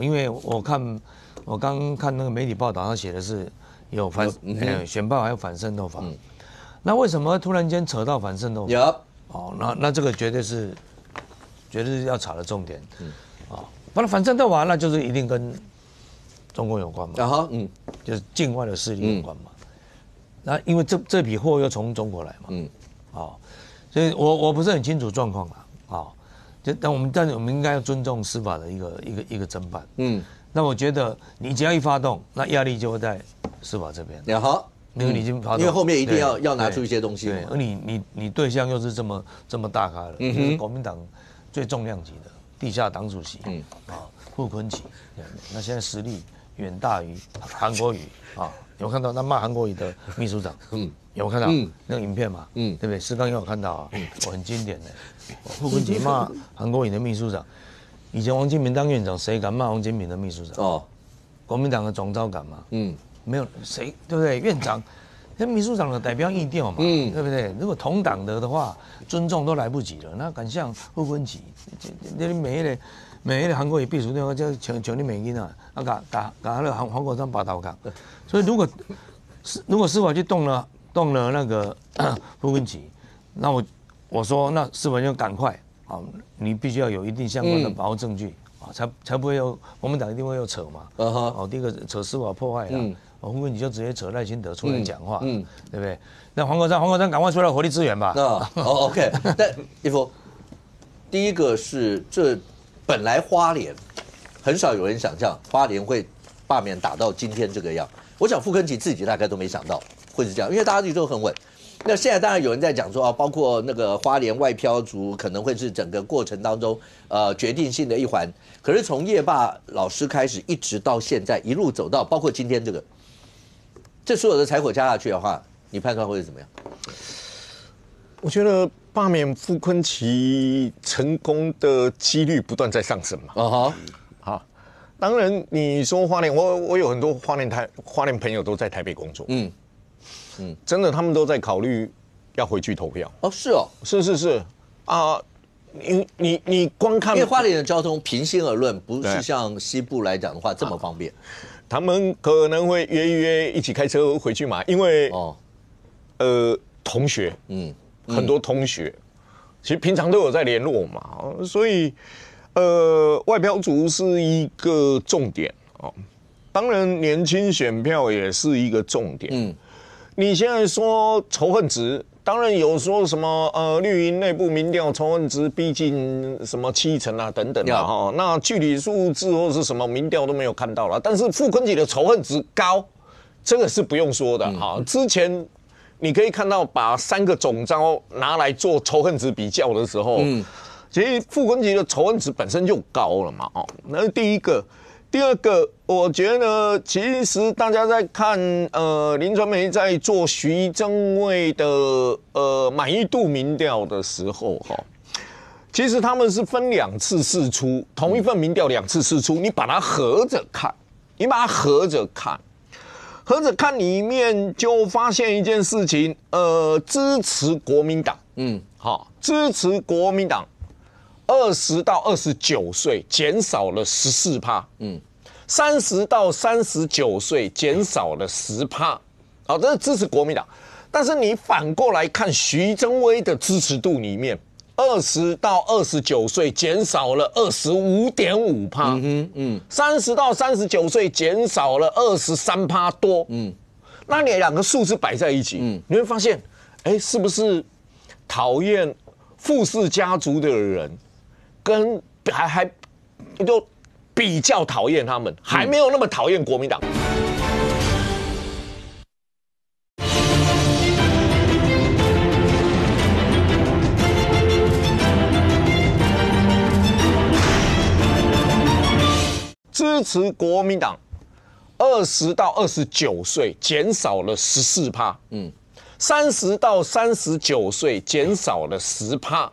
因为我刚看那个媒体报道，他写的是有选罢还有反渗透法，那为什么突然间扯到反渗透法？那这个绝对是要查的重点，不然反渗透法那就是一定跟中共有关嘛，就是境外的势力有关嘛，那因为这笔货又从中国来嘛，所以我不是很清楚状况啦，但我们应该要尊重司法的一个侦办。那我觉得你只要一发动，那压力就会在司法这边。因为你已经发动，因为后面一定要拿出一些东西。对，而你对象又是这么大咖的，就是国民党最重量级的地下党主席傅昆萁，那现在实力远大于韩国瑜有看到他骂韩国瑜的秘书长？有看到那个影片嘛？对不对？思刚也有看到我很经典的。傅昆萁骂韩国瑜的秘书长，以前王金平当院长，谁敢骂王金平的秘书长？国民党的总召敢吗？没有谁，对不对？院长，那秘书长的代表意调嘛，对不对？如果同党的话，尊重都来不及了，那敢像傅昆萁，你每一个韩国瑜秘书长就像你美金把那个黄国昌拔头讲，所以如果司法去动了那个傅昆萁，那我说那司法就赶快你必须要有一定相关的把握证据才不会有国民党一定会有扯嘛。第一个扯司法破坏了，副根奇就直接扯赖清德出来讲话，对不对？那黄国昌赶快出来火力支援吧。OK， 但一夫，第一个是这本来花莲很少有人想象花莲会罢免打到今天这个样，我想傅根奇自己大概都没想到会是这样，因为大家一直都很稳。那现在当然有人在讲说包括那个花莲外漂族可能会是整个过程当中决定性的一环。可是从叶霸老师开始，一直到现在一路走到包括今天这所有的柴火加下去的话，你判断会是怎么样？我觉得罢免傅昆萁成功的几率不断在上升嘛。好，当然你说花莲，我有很多花莲朋友都在台北工作，真的他们都在考虑要回去投票。是哦，是啊，你光看，因为花莲的交通平心而论，不是像西部来讲的话这么方便。他们可能会约一起开车回去嘛，因为同学，很多同学，其实平常都有在联络嘛，所以外漂族是一个重点哦。当然，年轻选票也是一个重点。你现在说仇恨值，当然有说什么绿营内部民调仇恨值逼近什么70%啊等等啊哈，那具体数字或是什么民调都没有看到了。但是傅昆萁的仇恨值高，这个是不用说的哈。之前你可以看到把3个总召拿来做仇恨值比较的时候，其实傅昆萁的仇恨值本身就高了嘛那是第一个。第二个，我觉得其实大家在看林传媒在做徐榛蔚的满意度民调的时候其实他们是分2次释出，同一份民调2次释出，你把它合着看，合着看里面就发现一件事情，支持国民党，支持国民党，20到29岁减少了14%， 30到39岁减少了10%，这是支持国民党。但是你反过来看徐榛蔚的支持度里面，20到29岁减少了25.5%， 30到39岁减少了23%多，那你2个数字摆在一起，你会发现，是不是讨厌傅氏家族的人，跟还就比较讨厌他们，还没有那么讨厌国民党。支持国民党20到29岁减少了14%， 30到39岁减少了10%，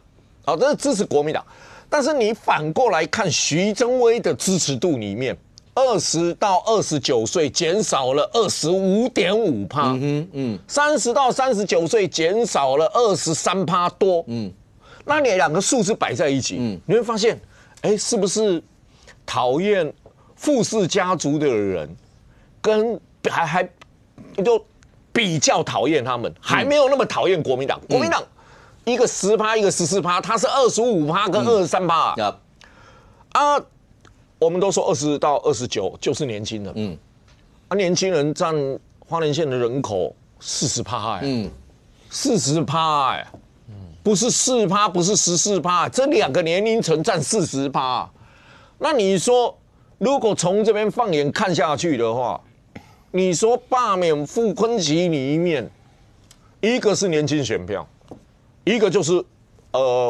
这是支持国民党。但是你反过来看徐榛蔚的支持度里面，20到29岁减少了25.5%， 30到39岁减少了23%多，那你2个数字摆在一起，你会发现，是不是讨厌傅氏家族的人，跟还就比较讨厌他们，还没有那么讨厌国民党。国民党一个10%，一个14%，他是25%跟23%我们都说20到29就是年轻人，年轻人占花莲县的人口40%，不是4%，不是14%，这2个年龄层占40%。那你说，如果从这边放眼看下去的话，你说罢免傅昆萁里面，一个是年轻选票，一个就是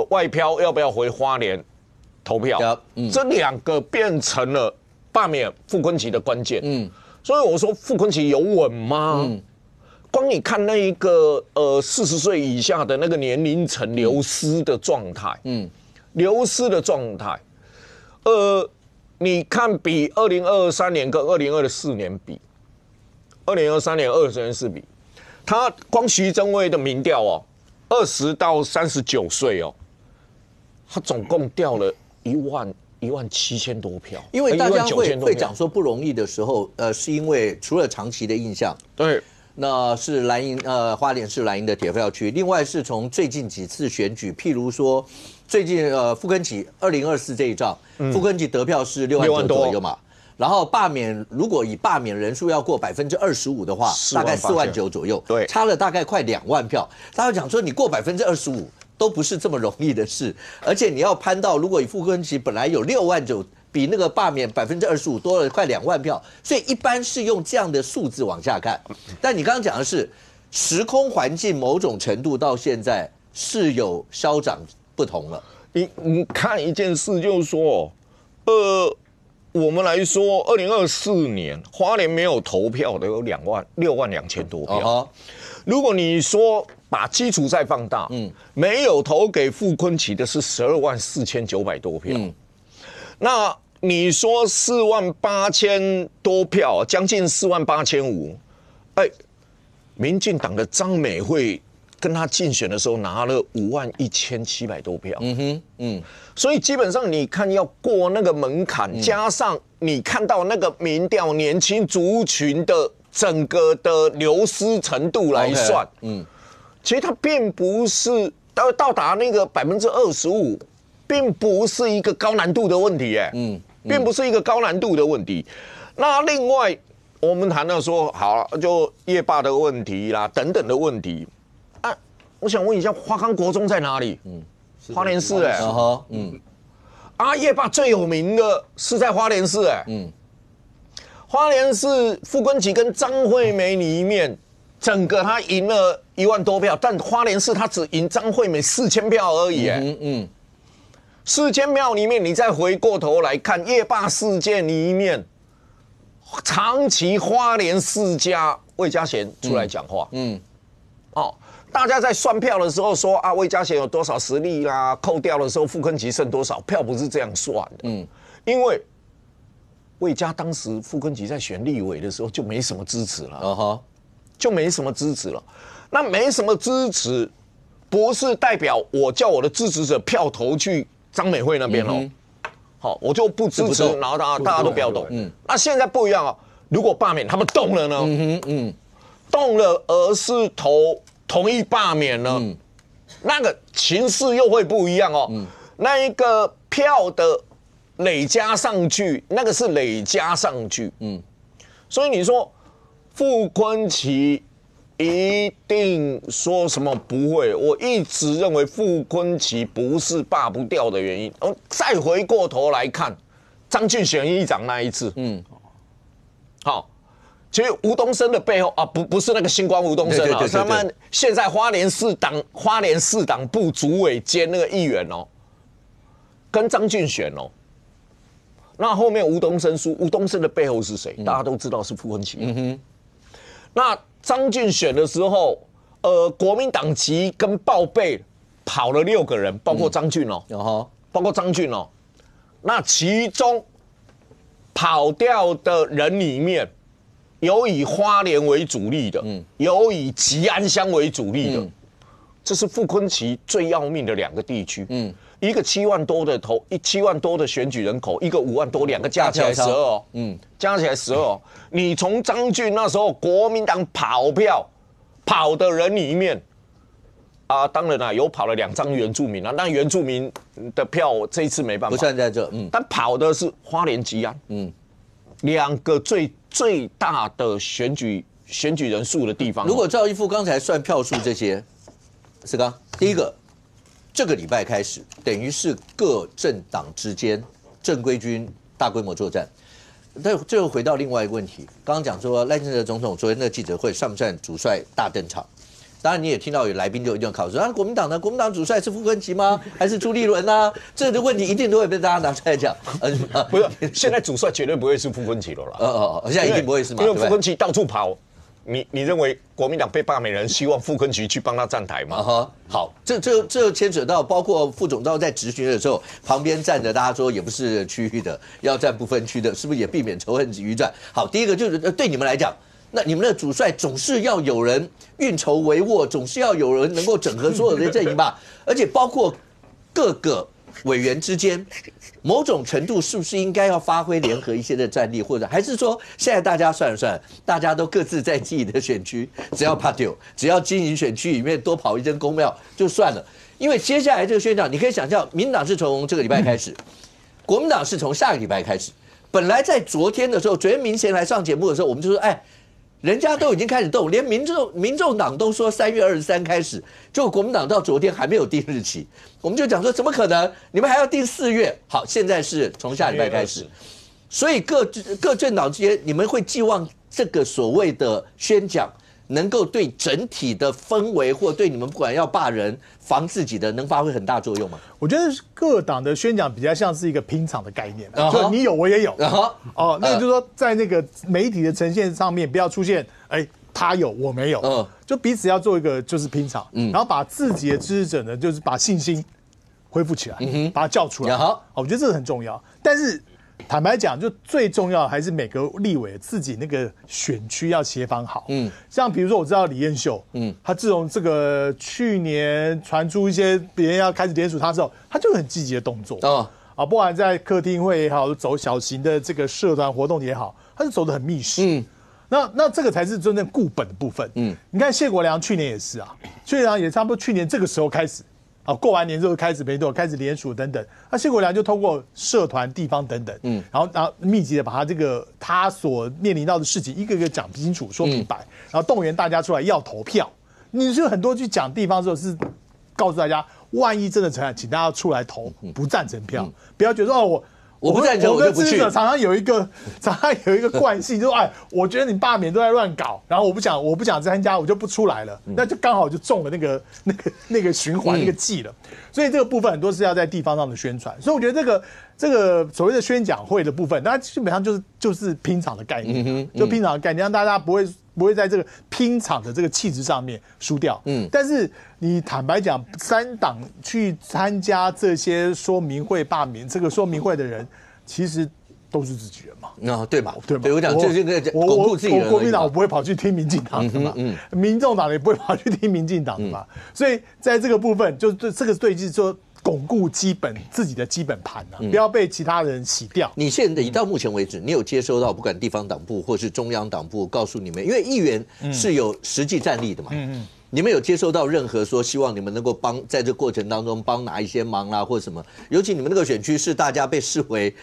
外漂要不要回花莲投票，这2个变成了罢免傅昆萁的关键。所以我说傅昆萁有稳吗？光你看那一个40岁以下的那个年龄层流失的状态，你看比2023年跟2024年比，2023年2024比，他光徐榛蔚的民调20到39岁他总共掉了17000多票。因为大家会讲说不容易的时候，是因为除了长期的印象，对，那是蓝营花莲市蓝营的铁票区，另外是从最近几次选举，譬如说最近傅昆萁2024这一仗，傅昆萁得票是6万多左右嘛。然后罢免，如果以罢免人数要过25%的话，大概4万9左右，对，差了大概快2万票。他会讲说，你过25%都不是这么容易的事，而且你要攀到，如果以傅昆萁本来有6万9，比那个罢免25%多了快2万票，所以一般是用这样的数字往下看。但你刚刚讲的是时空环境某种程度到现在是有消长不同了。你看一件事，就是说，我们来说，2024年花莲没有投票的有6万2千多票。如果你说把基础再放大，没有投给傅昆萁的是12万4900多票。那你说4万8千多票，将近4万8500，民进党的张美慧跟他竞选的时候拿了5万1700多票。所以基本上你看要过那个门槛，加上你看到那个民调年轻族群的整个的流失程度来算，其实它并不是到达那个25%，并不是一个高难度的问题，并不是一个高难度的问题。那另外我们谈到说，好，就夜霸的问题啦，等等的问题。我想问一下，花岗国中在哪里？花莲市夜霸最有名的是在花莲市花莲市傅昆萁跟张惠梅里面，整个他赢了1万多票，但花莲市他只赢张惠梅4000票而已，4000票里面，你再回过头来看夜霸事件里面，长期花莲4家魏家贤出来讲话，大家在算票的时候说魏家贤有多少实力啦，扣掉的时候傅昆萁剩多少票，不是这样算的。因为魏家当时傅昆萁在选立委的时候就没什么支持了，就没什么支持了。那没什么支持，不是代表我叫我的支持者票投去张美慧那边好，我就不支持，然后大家都不要动。那现在不一样如果罢免他们动了呢？动了，而是投同意罢免呢，那个情势又会不一样那一个票的累加上去，那个是累加上去。所以你说傅昆萁一定说什么不会？我一直认为傅昆萁不是罢不掉的原因。再回过头来看张俊贤议长那一次，好。其实吴东升的背后不是那个星光吴东升他们现在花莲市党部主委兼那个议员跟张俊贤那后面吴东升输，吴东升的背后是谁？大家都知道是傅昆萁。那张俊选的时候，国民党籍跟报备跑了6个人，包括张俊那其中跑掉的人里面，有以花莲为主力的，有以吉安乡为主力的，这是傅昆萁最要命的2个地区。一个7万多的7万多的选举人口，一个5万多，2个加起来12加起来12你从张俊那时候国民党跑票跑的人里面当然有跑了2张原住民那原住民的票这一次没办法不算在这，但跑的是花莲吉安，2个最大的选举人数的地方。如果赵一夫刚才算票数这些，世刚，第一个，这个礼拜开始，等于是各政党之间正规军大规模作战。但最后回到另外一个问题，刚刚讲说赖清德总统昨天的记者会算不算主帅大登场？当然你也听到有来宾就一定要考说国民党呢？国民党主帅是傅昆萁吗？还是朱立伦啊？这个问题一定都会被大家拿出来讲。不是，现在主帅绝对不会是傅昆萁了啦。现在一定不会是吗？因为傅昆萁到处跑。你认为国民党被罢免人希望傅昆萁去帮他站台吗？好，这牵扯到包括副总召在质询的时候，旁边站着大家说也不是区域的，要站不分区的，是不是也避免仇恨余转？好，第一个就是对你们来讲，那你们的主帅总是要有人运筹帷幄，总是要有人能够整合所有的阵营吧？而且包括各个委员之间，某种程度是不是应该要发挥联合一些的战力，或者还是说现在大家算了算，大家都各自在自己的选区，只要怕丢，只要经营选区里面多跑一间公庙就算了。因为接下来这个宣讲，你可以想象，民进党是从这个礼拜开始，国民党是从下个礼拜开始。本来在昨天的时候，昨天民贤来上节目的时候，我们就说，哎，人家都已经开始动，连民众党都说3月23各结果国民党到昨天还没有定日期，我们就讲说怎么可能？你们还要定4月？好，现在是从下礼拜开始，所以各政党之间，你们会寄望这个所谓的宣讲能够对整体的氛围，或对你们不管要罢人、防自己的，能发挥很大作用吗？我觉得各党的宣讲比较像是一个拼场的概念，就你有我也有。哦，那就是说在那个媒体的呈现上面，不要出现他有我没有，就彼此要做一个就是拼场，然后把自己的支持者呢，就是把信心恢复起来，把他叫出来。我觉得这个很重要，但是。坦白讲，就最重要的还是每个立委自己那个选区要协防好。像比如说我知道李彦秀，他自从这个去年传出一些别人要开始联署他的时候，他就很积极的动作不管在客厅会也好，走小型的这个社团活动也好，他是走得很密实。那这个才是真正固本的部分。你看谢国良去年也是啊，谢国良也差不多去年这个时候开始。过完年之后开始没多久，开始联署等等。那谢国良就通过社团、地方等等，然后密集的把他所面临到的事情一个个讲清楚、说明白，然后动员大家出来要投票。你就很多去讲地方的时候是告诉大家，万一真的成案，请大家出来投不赞成票，不要觉得我不赞成我就不去。常常有一个惯性，就是我觉得你罢免都在乱搞，然后我不想参加，我就不出来了，那就刚好就中了那个循环那个计了。所以这个部分很多是要在地方上的宣传。所以我觉得这个所谓的宣讲会的部分，那基本上就是拼场的概念，就拼场的概念，让大家不会在这个拼场的这个气质上面输掉。但是你坦白讲，3党去参加这些说明会、罢免这个说明会的人，其实都是自己人嘛。对嘛？对，我讲就是巩固自己人。国民党我不会跑去听民进党的嘛，民众党也不会跑去听民进党的嘛。所以在这个部分，就这个对就是说。巩固自己的基本盘不要被其他人洗掉。你现在到目前为止，你有接收到不管地方党部或是中央党部告诉你们，因为议员是有实际战力的嘛，你们有接收到任何说希望你们能够在这过程当中帮拿一些忙啦或什么？尤其你们那个选区是大家被视为，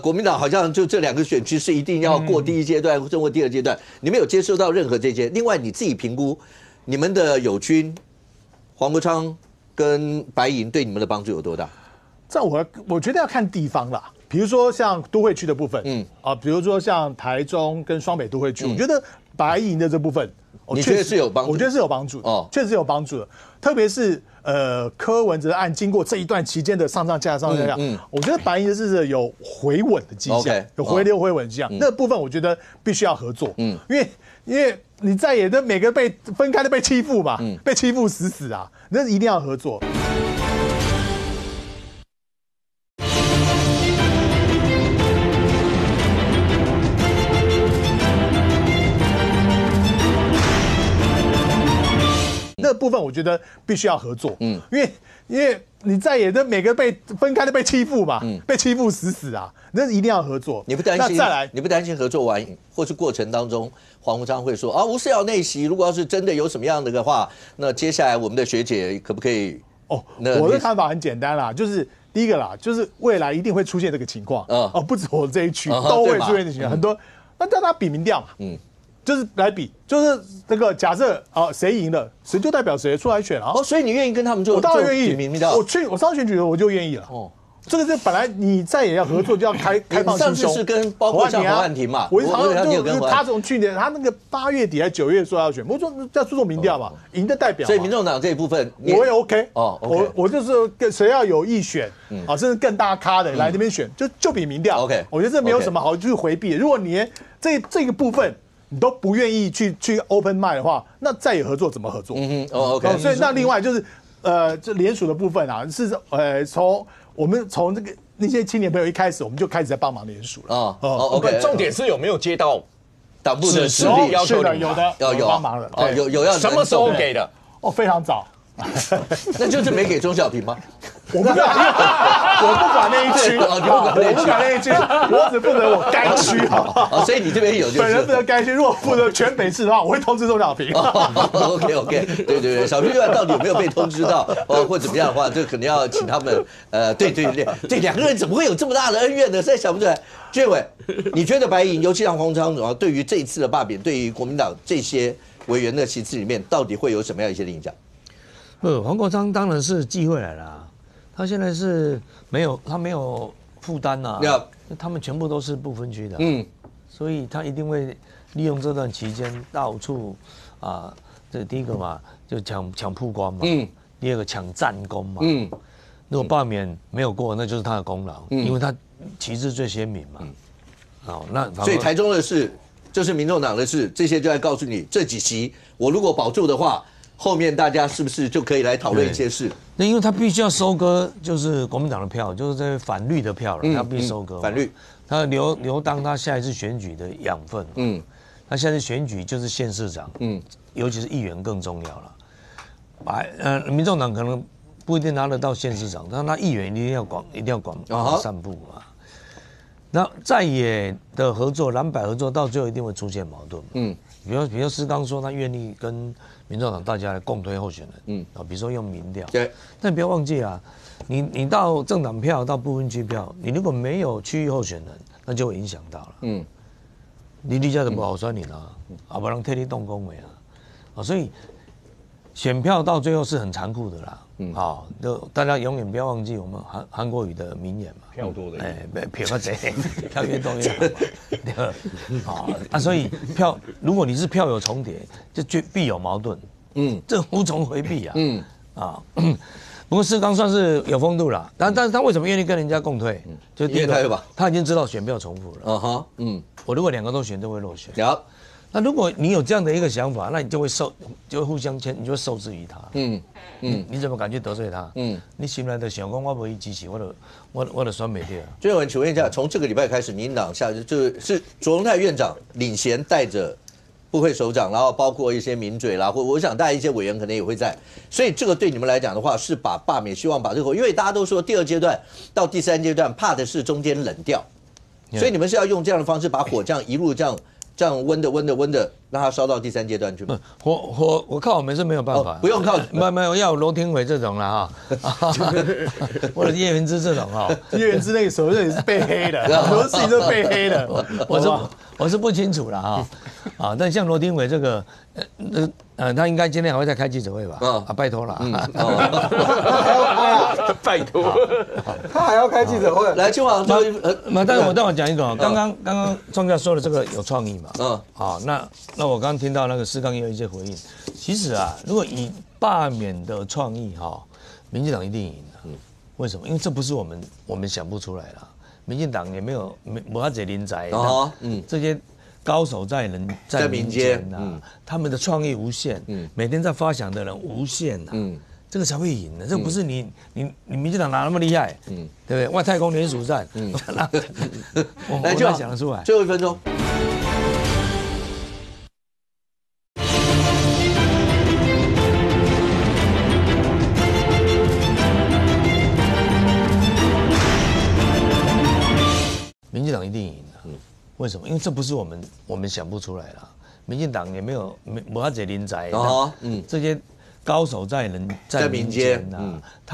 国民党好像就这2个选区是一定要过第1阶段，或第2阶段，你们有接收到任何这些？另外你自己评估你们的友军黄国昌。跟白银对你们的帮助有多大？这我觉得要看地方啦，比如说像都会区的部分，比如说像台中跟双北都会区，我觉得白银的这部分，你觉得是有帮助？我觉得是有帮助的，确实有帮助的。特别是柯文哲案经过这一段期间的上下，我觉得白银是有回稳的迹象，有回流回稳的迹象。那部分我觉得必须要合作，因为你在野的每个被分开的被欺负嘛，被欺负死啊，那一定要合作。那部分我觉得必须要合作，因为你在野的每个被分开的被欺负嘛，被欺负死啊，那一定要合作。你不担心？那再来，你不担心合作完或是过程当中，黄国昌会说吴思瑶内席，如果要是真的有什么样的话，那接下来我们的学姐可不可以？我的看法很简单啦，就是第一个啦，就是未来一定会出现这个情况，不止我这一区都会出现这情况，很多，那叫他比民调嘛，就是来比，就是这个假设谁赢了，谁就代表谁出来选啊。所以你愿意跟他们做？我当然愿意。我上选举我就愿意了。这个是本来你再也要合作，就要开放心胸。上次是跟包括像侯汉廷嘛，我他从去年他那个8月底还9月说要选，我说要注重民调嘛，赢的代表。所以民众党这一部分我也 OK。我就是跟谁要有意选甚至更大咖的来这边选，就比民调。OK， 我觉得这没有什么好去回避的。如果你连这个部分你都不愿意去 open mind 的话，那再有合作怎么合作？OK。所以那另外就是这联署的部分啊，是我们从这个那些青年朋友一开始，我们就开始在帮忙联署了。OK。重点是有没有接到党部的指令要求你？有的，有帮忙了。有要什么时候给的？非常早。那就是没给钟小平吗？我不知道，我不管那一区，哦你不管那一区我不管那一区，我只负责我该区，好不好？哦，所以你这边有就是。本人负责该区，如果负责全北市的话，我会通知钟小平。OK， 对，小平到底有没有被通知到，或怎么样的话，这可能要请他们，对，两个人怎么会有这么大的恩怨呢？实在想不出来。居委会，你觉得白银，尤其像黄昌荣，对于这一次的罢免，对于国民党这些委员的席次里面，到底会有什么样一些影响？黄国昌当然是机会来了啊，他现在是没有负担呐，他们全部都是不分区的，所以他一定会利用这段期间到处啊，这第一个嘛就抢曝光嘛，第二个抢战功嘛，如果罢免没有过，那就是他的功劳，因为他旗帜最鲜明嘛，好，那所以台中的事就是民众党的事，这些就在告诉你，这几席我如果保住的话。后面大家是不是就可以来讨论一些事？那因为他必须要收割，就是国民党的票，就是这反绿的票了，他必须收割反绿，他留当他下一次选举的养分。他下次选举就是县市长，尤其是议员更重要了。民众党可能不一定拿得到县市长，但他议员一定要管散布嘛。那在野的合作，蓝白合作到最后一定会出现矛盾。比如施刚说他愿意跟民众党大家来共推候选人，比如说用民调，对，但不要忘记啊，你到政党票到不分区票，你如果没有区域候选人，那就会影响到了，你家的不好选你啊，不然替你动工没啊，所以选票到最后是很残酷的啦，好，大家永远不要忘记我们韩国瑜的名言嘛，票多的，票较贼，票越多越好嘛，所以如果你是票有重叠，就必有矛盾，这无从回避啊，不过施刚算是有风度啦，但是他为什么愿意跟人家共退？就第一个，他已经知道选票重复了，我如果两个都选，就会落选。那如果你有这样的一个想法，那你就会互相牵，你就会受制于他。你怎么敢去得罪他？你心内的想讲，我不会支持，我的选美掉。最后，请问一下，从这个礼拜开始，民进党下就是卓荣泰院长领衔带着部会首长，然后包括一些名嘴啦，或我想大家一些委员可能也会在，所以这个对你们来讲的话，是把罢免，希望把这个，因为大家都说第二阶段到第三阶段，怕的是中间冷掉，所以你们是要用这样的方式把火这样一路这样温的，让它烧到第三阶段去吗？我靠我们是没有办法，不用靠，没有要有罗廷伟这种了哈，或者叶元之这种哈，叶元之那个时候也是被黑的，很多事情都被黑的，我是不清楚了哈，但像罗廷伟这个，他应该今天还会再开记者会吧？拜托了，拜托，他还要开记者会。来，清华但是我讲一个，刚刚庄家说的这个有创意嘛？好，那我刚刚听到那个施刚也有一些回应。其实啊，如果以罢免的创意民进党一定赢的。为什么？因为这不是我们想不出来了，民进党也没法子人才，这些高手在民间他们的创意无限，每天在发想的人无限这个才会赢的。这不是你民进党哪那么厉害，对不对？外太空联署站，我就想得出来。最后1分钟。民进党一定赢的，为什么？因为这不是我们想不出来了，民进党也没法子人才，这些高手在民间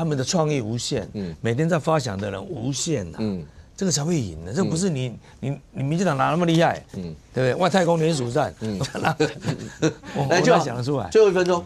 他们的创意无限，每天在发想的人无限这个才会赢的。这不是你民进党哪那么厉害，对不对？外太空联署站，我就想得出来。最后1分钟，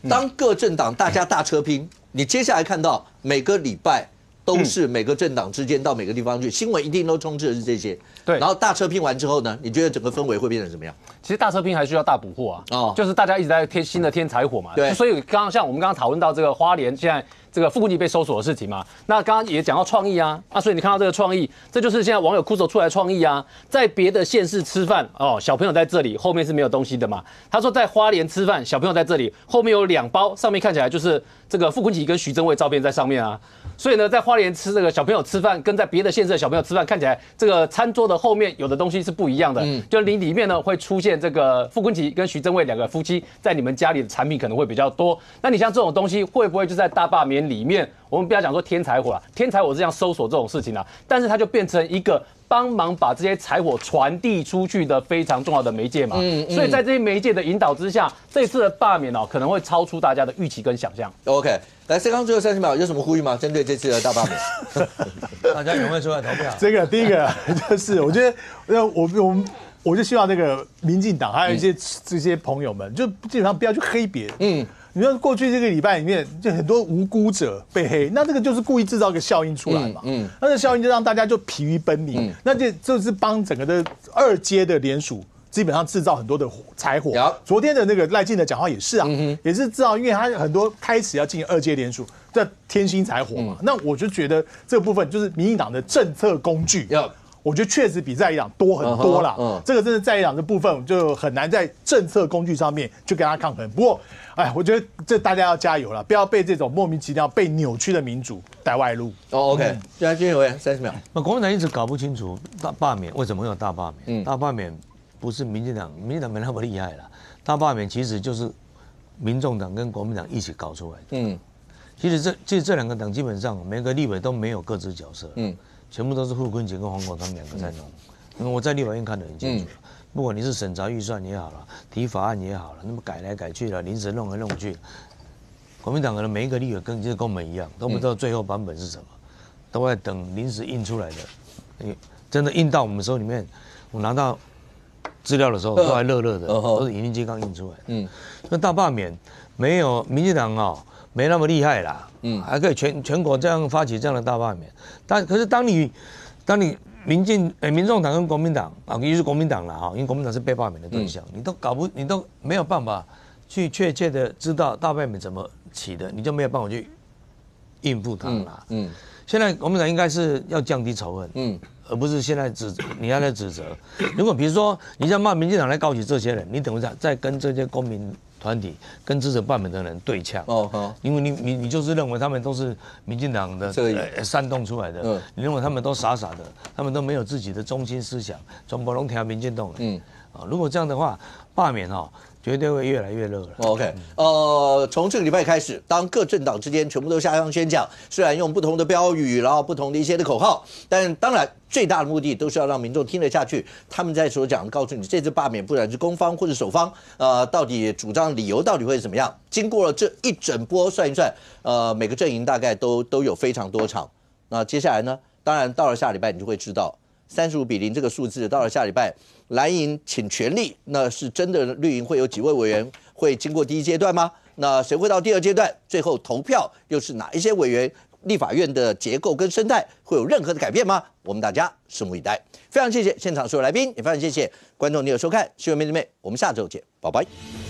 当各政党大家大车拼，你接下来看到每个礼拜。都是每个政党之间到每个地方去，新闻一定都充斥的是这些。对，然后大车拼完之后呢，你觉得整个氛围会变成什么样？其实大车拼还需要大补货就是大家一直在新的添柴火嘛。对，所以像我们刚刚讨论到这个花莲现在这个副군籍被搜索的事情嘛，那刚刚也讲到创意所以你看到这个创意，这就是现在网友哭手出来的创意在别的县市吃饭小朋友在这里，后面是没有东西的嘛。他说在花莲吃饭，小朋友在这里，后面有2包，上面看起来就是这个副군籍跟徐正伟照片在上面所以呢，在花莲吃这个小朋友吃饭，跟在别的县市的小朋友吃饭，看起来这个餐桌的后面有的东西是不一样的。就你里面呢会出现这个傅昆萁跟徐正伟2个夫妻在你们家里的产品可能会比较多。那你像这种东西会不会就在大罢免年里面，我们不要讲说天柴火啦，天柴火是这样搜索这种事情啦，但是它就变成一个帮忙把这些柴火传递出去的非常重要的媒介嘛。所以在这些媒介的引导之下，这次的罢免可能会超出大家的预期跟想象。OK， 来，C康最后30秒有什么呼吁吗？针对这次的大罢免，大家踊跃出来投票。这个第一个就是我觉得我就希望那个民进党还有一些这些朋友们，就基本上不要去黑别人。你说过去这个礼拜里面，就很多无辜者被黑，那这个就是故意制造一个效应出来嘛。那这效应就让大家就疲于奔命。那就是帮整个的2阶的联署，基本上制造很多的柴火。昨天的那个赖清德讲话也是啊，也是知道，因为他很多开始要进行2阶联署，这天星柴火嘛。那我就觉得这个部分就是民进党的政策工具。我觉得确实比在野党多很多啦。这个真的在野党的部分就很难在政策工具上面去跟他抗衡。不过，我觉得这大家要加油了，不要被这种莫名其妙被扭曲的民主带外路。OK， 现在军委员30秒。那国民党一直搞不清楚大罢免为什么会有大罢免？大罢免不是民进党没那么厉害了，大罢免其实就是民众党跟国民党一起搞出来的。其实这2个党基本上每个立委都没有各自角色。全部都是傅昆萁跟黄国昌2个在弄，因为我在立法院看得很清楚，不管你是审查预算也好了，提法案也好了，那么改来改去了，临时弄来弄去，国民党的每一个立委跟我们一样，都不知道最后版本是什么，都在等临时印出来的，真的印到我们手里面，我拿到资料的时候都还热热的，都是影印机刚印出来的。那大罢免没有民进党没那么厉害啦，还可以全国这样发起这样的大罢免。可是当你民众党跟国民党尤其是国民党啦因为国民党是被罢免的对象，你都没有办法去确切的知道大罢免怎么起的，你就没有办法去应付它啦。现在国民党应该是要降低仇恨，而不是现在你要在指责。如果比如说你想骂民进党来告起这些人，你等一下再跟这些公民团体跟支持罢免的人对呛，因为你就是认为他们都是民进党的煽动出来的，你认为他们都傻傻的，他们都没有自己的中心思想，全部都听民进党的。如果这样的话，罢免绝对会越来越热了。OK， 从这个礼拜开始，当各政党之间全部都下乡宣讲，虽然用不同的标语，然后不同的一些的口号，但当然最大的目的都是要让民众听得下去。他们在所讲，告诉你这次罢免，不管是攻方或者守方，到底主张理由到底会怎么样？经过了这一整波算一算，每个阵营大概都有非常多场。那接下来呢？当然到了下礼拜，你就会知道35-0这个数字，到了下礼拜。蓝营请全力，那是真的绿营会有几位委员会经过第1阶段吗？那谁会到第2阶段？最后投票又是哪一些委员？立法院的结构跟生态会有任何的改变吗？我们大家拭目以待。非常谢谢现场所有来宾，也非常谢谢观众你的收看，新闻面对面，我们下周见，拜拜。